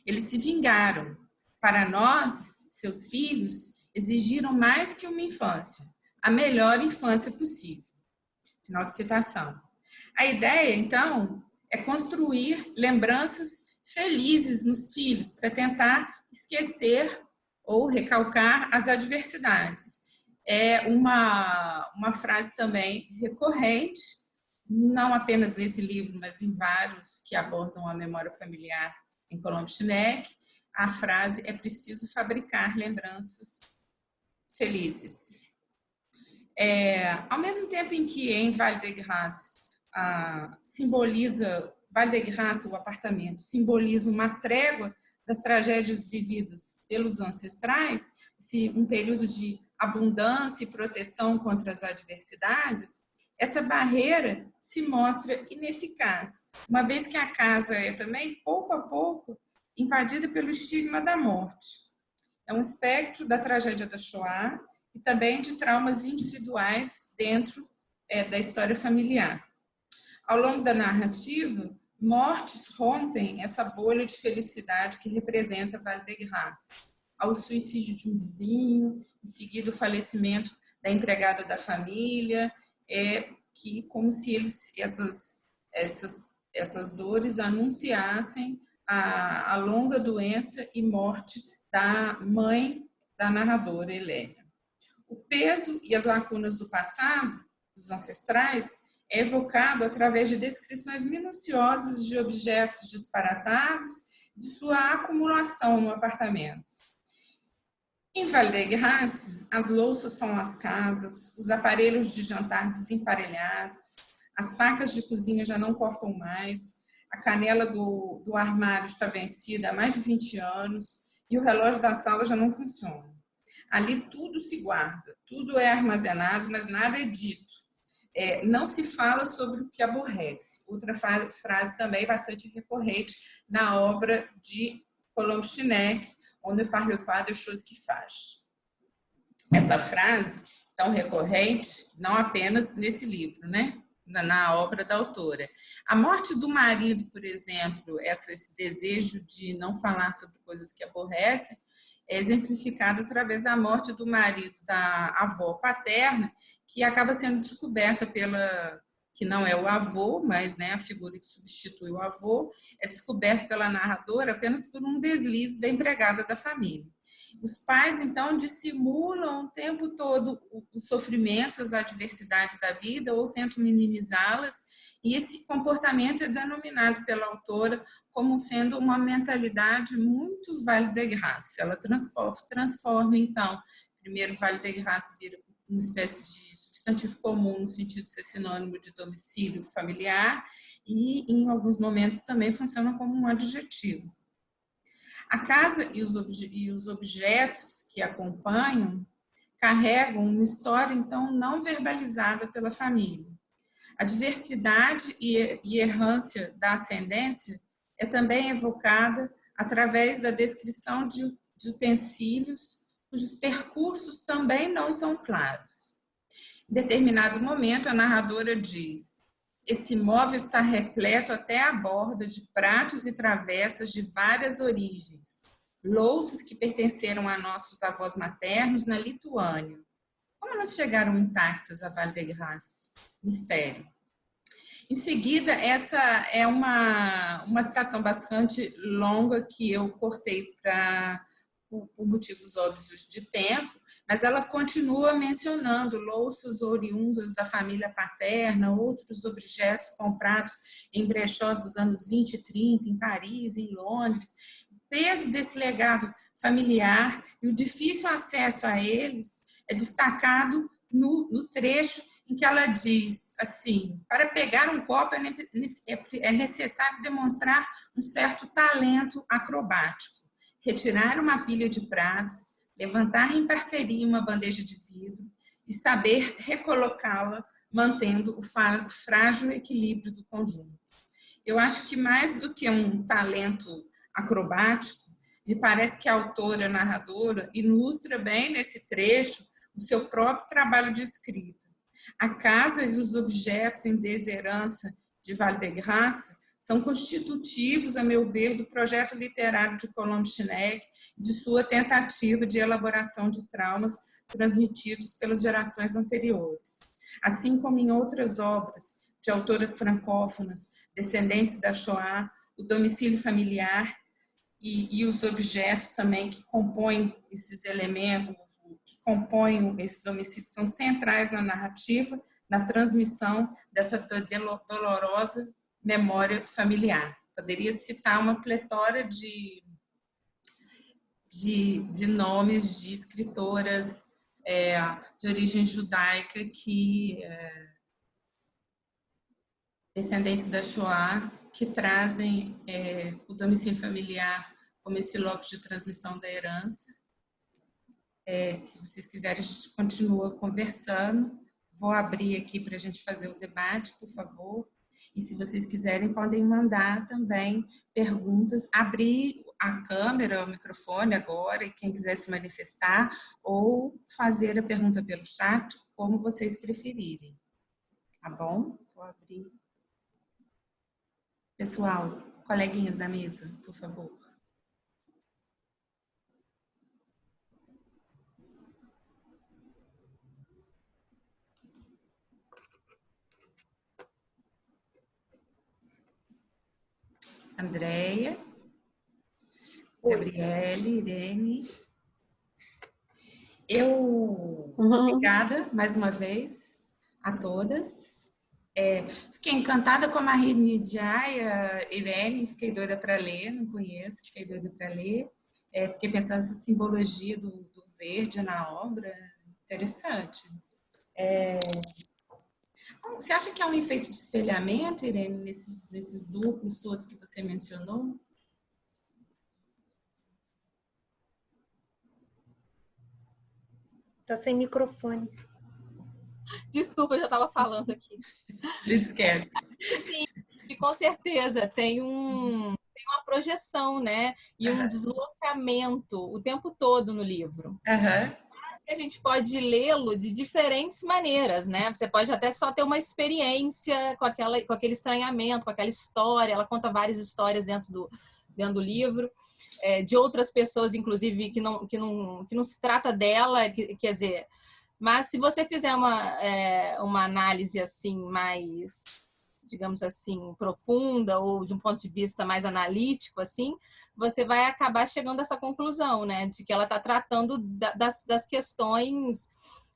Eles se vingaram. Para nós, seus filhos, exigiram mais que uma infância, a melhor infância possível. Final de citação. A ideia, então, é construir lembranças felizes nos filhos para tentar esquecer ou recalcar as adversidades. É uma frase também recorrente, não apenas nesse livro, mas em vários que abordam a memória familiar em Colombe Schenck. A frase é preciso fabricar lembranças felizes. Ao mesmo tempo em que em Val de Grâce Val de Grâce, o apartamento, simboliza uma trégua das tragédias vividas pelos ancestrais, um período de abundância e proteção contra as adversidades, essa barreira se mostra ineficaz, uma vez que a casa é também, pouco a pouco, invadida pelo estigma da morte. É um espectro da tragédia da Shoah e também de traumas individuais dentro da história familiar. Ao longo da narrativa, mortes rompem essa bolha de felicidade que representa Val de Grâce. Há o suicídio de um vizinho, em seguida o falecimento da empregada da família, que como se essas dores anunciassem a longa doença e morte da mãe da narradora, Helena. O peso e as lacunas do passado, dos ancestrais, é evocado através de descrições minuciosas de objetos disparatados, de sua acumulação no apartamento. Em Val de Grâce, as louças são lascadas, os aparelhos de jantar desemparelhados, as facas de cozinha já não cortam mais, a canela do armário está vencida há mais de 20 anos e o relógio da sala já não funciona. Ali tudo se guarda, tudo é armazenado, mas nada é dito. Não se fala sobre o que aborrece. Outra frase também bastante recorrente na obra de Colombe Schenck, On ne parle pas des choses qui fâchent. essa frase tão recorrente, não apenas nesse livro, né? Na obra da autora. A morte do marido, por exemplo, esse desejo de não falar sobre coisas que aborrecem, é exemplificado através da morte do marido da avó paterna, que acaba sendo descoberta que não é o avô, mas, né, a figura que substitui o avô, é descoberta pela narradora apenas por um deslize da empregada da família. Os pais, então, dissimulam o tempo todo os sofrimentos, as adversidades da vida, ou tentam minimizá-las, e esse comportamento é denominado pela autora como sendo uma mentalidade muito Vale da Graça. Ela transforma, então, primeiro Vale da Graça vira uma espécie de substantivo comum, no sentido de ser sinônimo de domicílio familiar, e em alguns momentos também funciona como um adjetivo. A casa e os objetos que acompanham carregam uma história, então, não verbalizada pela família. A diversidade e errância da ascendência é também evocada através da descrição de utensílios cujos percursos também não são claros. Em determinado momento, a narradora diz: esse móvel está repleto até a borda de pratos e travessas de várias origens, louças que pertenceram a nossos avós maternos na Lituânia. Como elas chegaram intactas a Vale da Graça? Mistério. Em seguida, essa é uma citação bastante longa que eu cortei por motivos óbvios de tempo, mas ela continua mencionando louças oriundas da família paterna, outros objetos comprados em brechós dos anos 20 e 30, em Paris, em Londres. O peso desse legado familiar e o difícil acesso a eles é destacado no trecho em que ela diz assim: para pegar um copo é necessário demonstrar um certo talento acrobático, retirar uma pilha de pratos, levantar em parceria uma bandeja de vidro e saber recolocá-la, mantendo o frágil equilíbrio do conjunto. Eu acho que mais do que um talento acrobático, me parece que a autora, a narradora, ilustra bem nesse trecho o seu próprio trabalho de escrita. A casa e os objetos em desherança de Vale da Graça são constitutivos, a meu ver, do projeto literário de Colombo Schneck, de sua tentativa de elaboração de traumas transmitidos pelas gerações anteriores. Assim como em outras obras de autoras francófonas, descendentes da Shoah, o domicílio familiar e os objetos também que compõem esses elementos, que compõem esse domicílio, são centrais na narrativa, na transmissão dessa dolorosa memória familiar. Poderia citar uma pletora de nomes de escritoras de origem judaica descendentes da Shoah, que trazem o domicílio familiar como esse locus de transmissão da herança. Se vocês quiserem, a gente continua conversando. Vou abrir aqui para a gente fazer o debate, por favor. E se vocês quiserem, podem mandar também perguntas. Abrir a câmera, o microfone agora, e quem quiser se manifestar, ou fazer a pergunta pelo chat, como vocês preferirem. Tá bom? Vou abrir. Pessoal, coleguinhas da mesa, por favor. Andréia, Gabriele, Irene. Obrigada mais uma vez a todas. Fiquei encantada com a Marini Jaya, Irene, fiquei doida para ler, não conheço, fiquei doida para ler. Fiquei pensando nessa simbologia do verde na obra, interessante. Você acha que é um efeito de espelhamento, Irene, nesses duplos todos que você mencionou? Está sem microfone. Desculpa, eu já estava falando aqui. Esquece. Sim, acho que com certeza tem uma projeção, né? E um deslocamento o tempo todo no livro. Uhum. a gente pode lê-lo de diferentes maneiras, né? Você pode até só ter uma experiência com aquele estranhamento, com aquela história. Ela conta várias histórias dentro do livro, de outras pessoas, inclusive, que não se trata dela, quer dizer. Mas se você fizer uma análise assim mais, digamos assim, profunda ou de um ponto de vista mais analítico, assim, você vai acabar chegando a essa conclusão, né, de que ela está tratando das questões,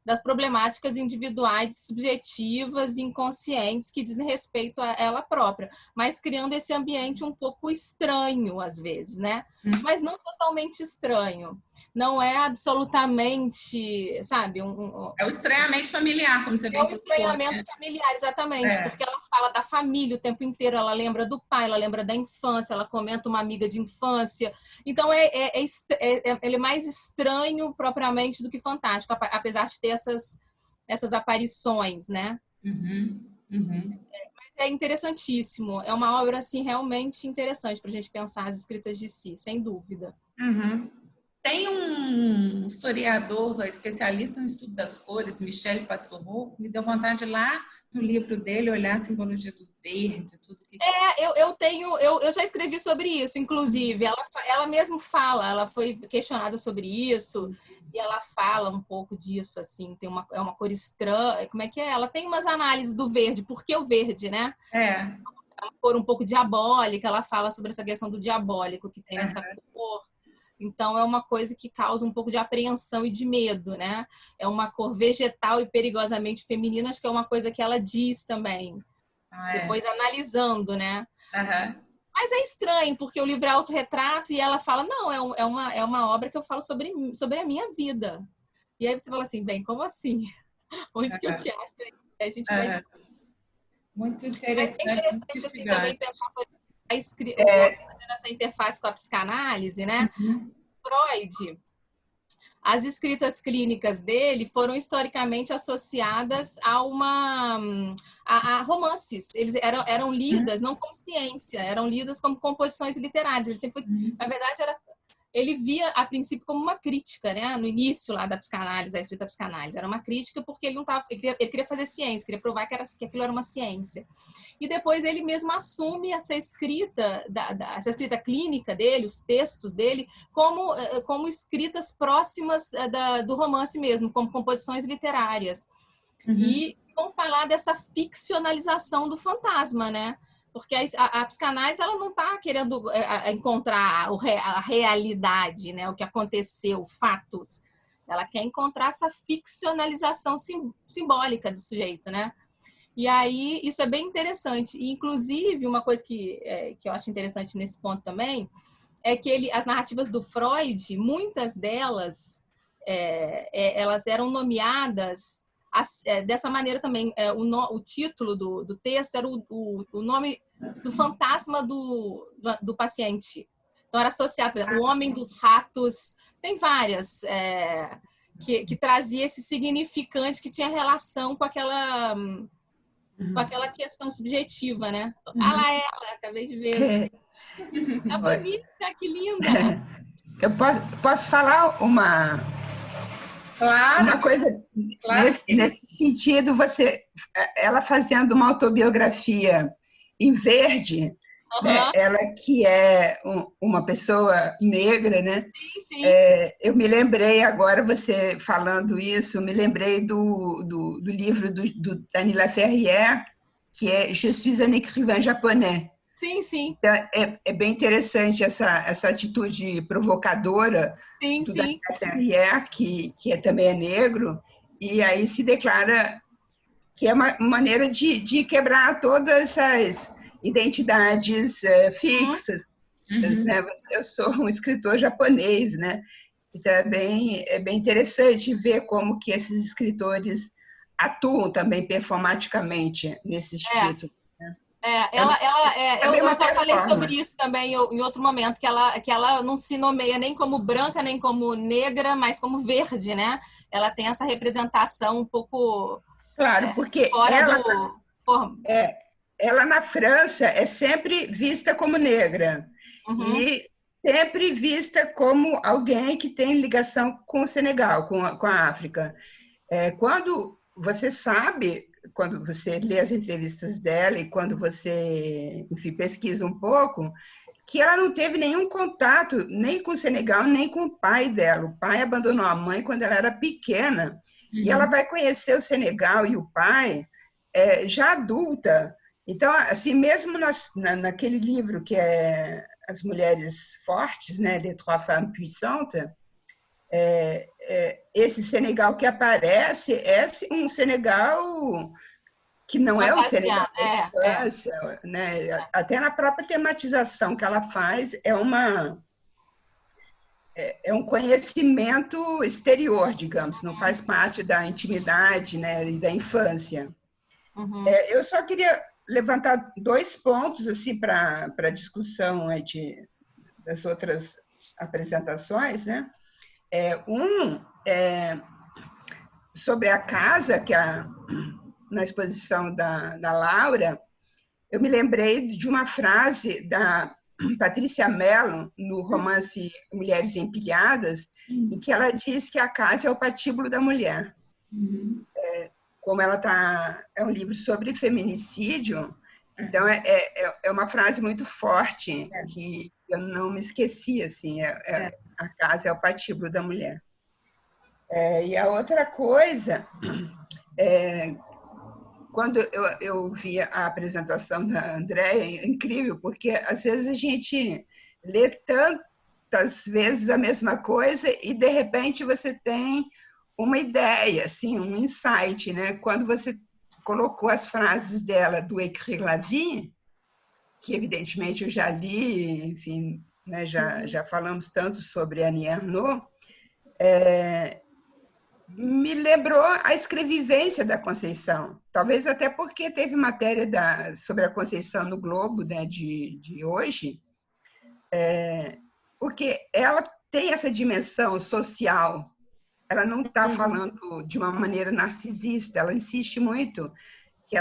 das problemáticas individuais, subjetivas, inconscientes, que dizem respeito a ela própria, mas criando esse ambiente um pouco estranho, às vezes, né? Mas não totalmente estranho. Não é absolutamente, sabe? É o estranhamento familiar, como você bem colocou. É o estranhamento familiar, exatamente, porque ela fala da família o tempo inteiro, ela lembra do pai, ela lembra da infância, ela comenta uma amiga de infância. Então, ele é mais estranho propriamente do que fantástico, apesar de ter essas aparições, né? Mas é interessantíssimo. É uma obra, assim, realmente interessante para a gente pensar as escritas de Si, sem dúvida. Tem um historiador, especialista no estudo das cores, Michel Pastoureau, me deu vontade de ir lá no livro dele olhar a simbologia do verde, tudo que... Eu já escrevi sobre isso, inclusive. Ela mesma fala, ela foi questionada sobre isso, e ela fala um pouco disso, assim, é uma cor estranha, como é que é? Ela tem umas análises do verde, por que o verde, né? É uma cor um pouco diabólica, ela fala sobre essa questão do diabólico que tem nessa cor. Então, é uma coisa que causa um pouco de apreensão e de medo, né? É uma cor vegetal e perigosamente feminina, acho que é uma coisa que ela diz também. Depois analisando, né? Mas é estranho, porque o livro é autorretrato e ela fala, não, é uma obra que eu falo sobre a minha vida. E aí você fala assim, bem, como assim? Onde que eu te acho? A gente vai... Muito interessante. Mas é interessante assim, também pensar essa interface com a psicanálise, né? Freud, as escritas clínicas dele foram historicamente associadas a romances. Eles eram lidas não como ciência, eram lidas como composições literárias. Ele sempre foi, na verdade, ele via a princípio como uma crítica, né? No início lá da psicanálise, da escrita psicanálise, era uma crítica porque ele queria fazer ciência, queria provar que aquilo era uma ciência. E depois ele mesmo assume essa escrita, essa escrita clínica dele, os textos dele, como escritas próximas do romance mesmo, como composições literárias. E vamos falar dessa ficcionalização do fantasma, né? Porque a psicanálise ela não está querendo encontrar a realidade, né? O que aconteceu, fatos. Ela quer encontrar essa ficcionalização simbólica do sujeito, né? E aí, isso é bem interessante. E, inclusive, uma coisa que eu acho interessante nesse ponto também é que as narrativas do Freud, muitas delas, elas eram nomeadas dessa maneira também. O título do texto era o nome do fantasma do paciente. Então, era associado, por exemplo, o Homem dos Ratos. Tem várias que trazia esse significante que tinha relação com aquela questão subjetiva, né? Ela, acabei de ver. Tá bonita, que linda! Eu posso falar uma coisa nesse sentido, ela fazendo uma autobiografia em verde, né? Ela que é uma pessoa negra, né? Sim. Eu me lembrei agora, você falando isso, me lembrei do livro do Daniela Ferrier, que é Je suis un écrivain japonais. Sim. Então, é bem interessante essa atitude provocadora do Daniela Ferrier, que também é negro, e aí se declara que é uma maneira de quebrar todas essas identidades fixas. Né? Eu sou um escritor japonês, né? Então é bem interessante ver como que esses escritores atuam também performaticamente nesses títulos. Eu já falei sobre isso também em outro momento, que ela não se nomeia nem como branca, nem como negra, mas como verde, né? Ela tem essa representação um pouco... Claro, porque ela na França é sempre vista como negra. E sempre vista como alguém que tem ligação com o Senegal, com a África. Quando você sabe, quando você lê as entrevistas dela e quando você, enfim, pesquisa um pouco, que ela não teve nenhum contato nem com o Senegal, nem com o pai dela. O pai abandonou a mãe quando ela era pequena. E ela vai conhecer o Senegal e o pai já adulta. Então, assim, mesmo naquele livro que é As Mulheres Fortes, né, Les Trois Femmes Puissantes, esse Senegal que aparece é um Senegal que não é o Senegal da infância, né? Até na própria tematização que ela faz é um conhecimento exterior, digamos, não faz parte da intimidade, né, e da infância. Eu só queria levantar 2 pontos assim para a discussão das outras apresentações, né? Sobre a casa, que na exposição da Laura, eu me lembrei de uma frase da Patrícia Mello, no romance Mulheres Empilhadas, em que ela diz que a casa é o patíbulo da mulher. Como ela é um livro sobre feminicídio, então é uma frase muito forte, que eu não me esqueci, assim, a casa é o patíbulo da mulher. E a outra coisa, quando eu vi a apresentação da Andréia, é incrível, porque às vezes a gente lê tantas vezes a mesma coisa e, de repente, você tem uma ideia, assim, um insight, né? Quando você colocou as frases dela do Écrire la vie, que evidentemente eu já li, enfim, né, já falamos tanto sobre Annie Ernaux, me lembrou a escrevivência da Conceição. Talvez até porque teve matéria sobre a Conceição no Globo, né, de hoje, porque ela tem essa dimensão social. Ela não está falando de uma maneira narcisista, ela insiste muito que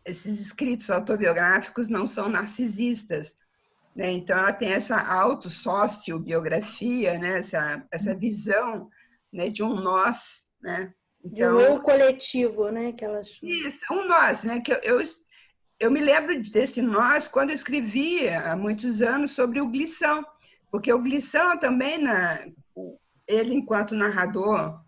esses escritos autobiográficos não são narcisistas, né? Então, ela tem essa autossociobiografia, né? essa visão, né, de um nós, né? Então, de um eu coletivo, né? Que elas... Isso, um nós, né? Que eu me lembro desse nós quando eu escrevi há muitos anos sobre o Glissant, porque o Glissant também, ele enquanto narrador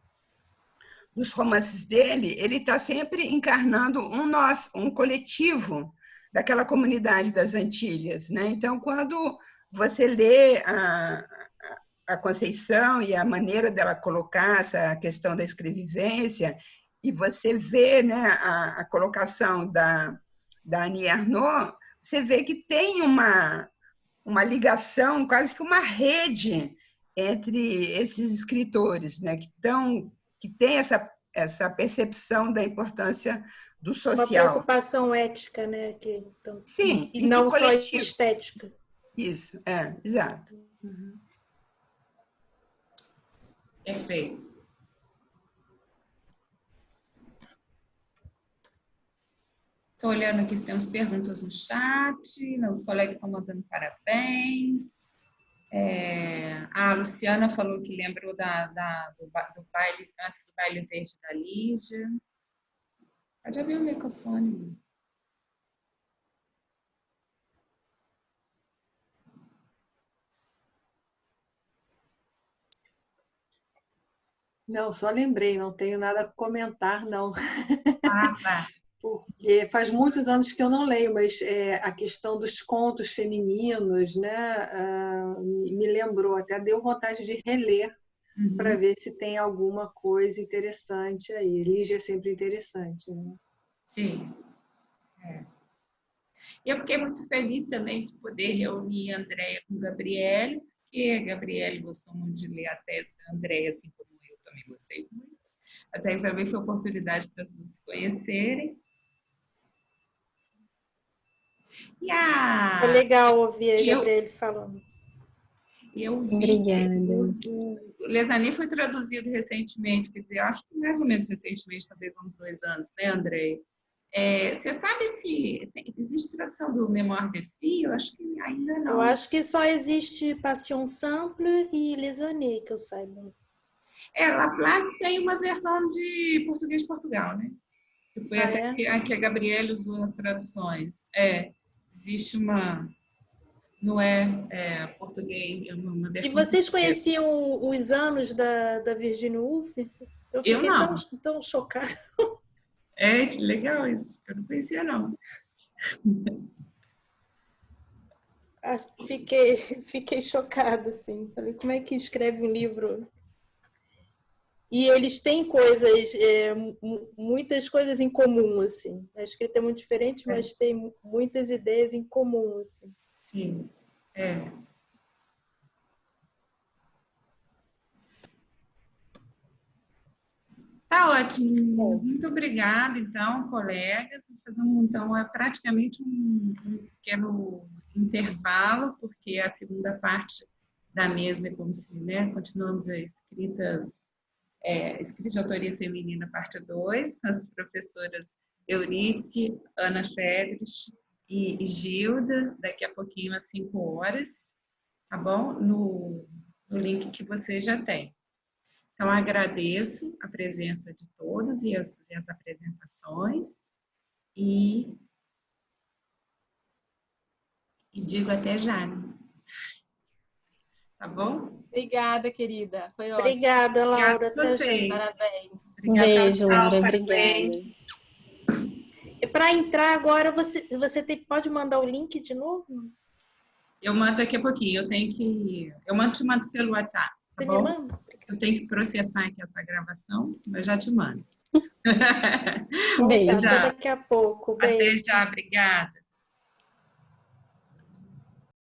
dos romances dele, ele está sempre encarnando um nós, um coletivo daquela comunidade das Antilhas, né? Então, quando você lê a Conceição e a maneira dela colocar essa questão da escrevivência, e você vê, né, a colocação da Annie Ernaux, você vê que tem uma ligação, quase que uma rede entre esses escritores, né, que tem essa percepção da importância do social. Uma preocupação ética, né? Sim. E não só estética. Isso, exato. Perfeito. Estou olhando aqui se temos perguntas no chat, os colegas estão mandando parabéns. A Luciana falou que lembrou do baile, antes do baile verde da Lígia. Pode abrir o microfone. Não, só lembrei, não tenho nada a comentar, não. Tá. Porque faz muitos anos que eu não leio, mas a questão dos contos femininos, né, me lembrou, até deu vontade de reler para ver se tem alguma coisa interessante aí. Lígia é sempre interessante, né? Sim. E eu fiquei muito feliz também de poder reunir a Andréia com a Gabriele, porque a Gabriele gostou muito de ler a tese da Andréia, assim como eu também gostei muito. Mas aí também foi oportunidade para vocês se conhecerem. Foi legal ouvir a Gabriele falando. Eu vi. Obrigada. O Les Amis foi traduzido recentemente, quer dizer, acho que mais ou menos recentemente, talvez há uns 2 anos, né, André? Você sabe se existe tradução do Mémoire de Filles? Eu acho que ainda não. Eu acho que só existe Passion Simple e Les Années, que eu saiba. Laplace tem uma versão de português de Portugal, né? Que foi até que a Gabriele usou as traduções. Existe uma... Não português, uma versão. E vocês conheciam os anos da Virginia Woolf? Eu fiquei tão chocada. Que legal isso. Eu não conhecia, não. Fiquei chocada, assim. Falei, como é que escreve um livro? E eles têm muitas coisas em comum, assim. A escrita é muito diferente, mas tem muitas ideias em comum, assim. Sim, Tá ótimo. Muito obrigada, então, colegas. Fazemos, então, praticamente um pequeno intervalo, porque a segunda parte da mesa é como se, continuamos a escrita de autoria feminina, parte 2, com as professoras Euridice, Ana Fedrich e Gilda, daqui a pouquinho às 5 horas, tá bom? No link que você já tem. Então, agradeço a presença de todos e as apresentações e digo até já, né? Tá bom? Obrigada, querida. Foi ótimo. Obrigada, Laura. Até já. Parabéns. Um beijo, Laura. Obrigada. Para entrar agora, você pode mandar o link de novo? Eu mando daqui a pouquinho. Eu te mando pelo WhatsApp. Tá Você bom? me manda? Eu tenho que processar aqui essa gravação, mas já te mando. Beijo. Até daqui a pouco. Beijo. Até já, obrigada.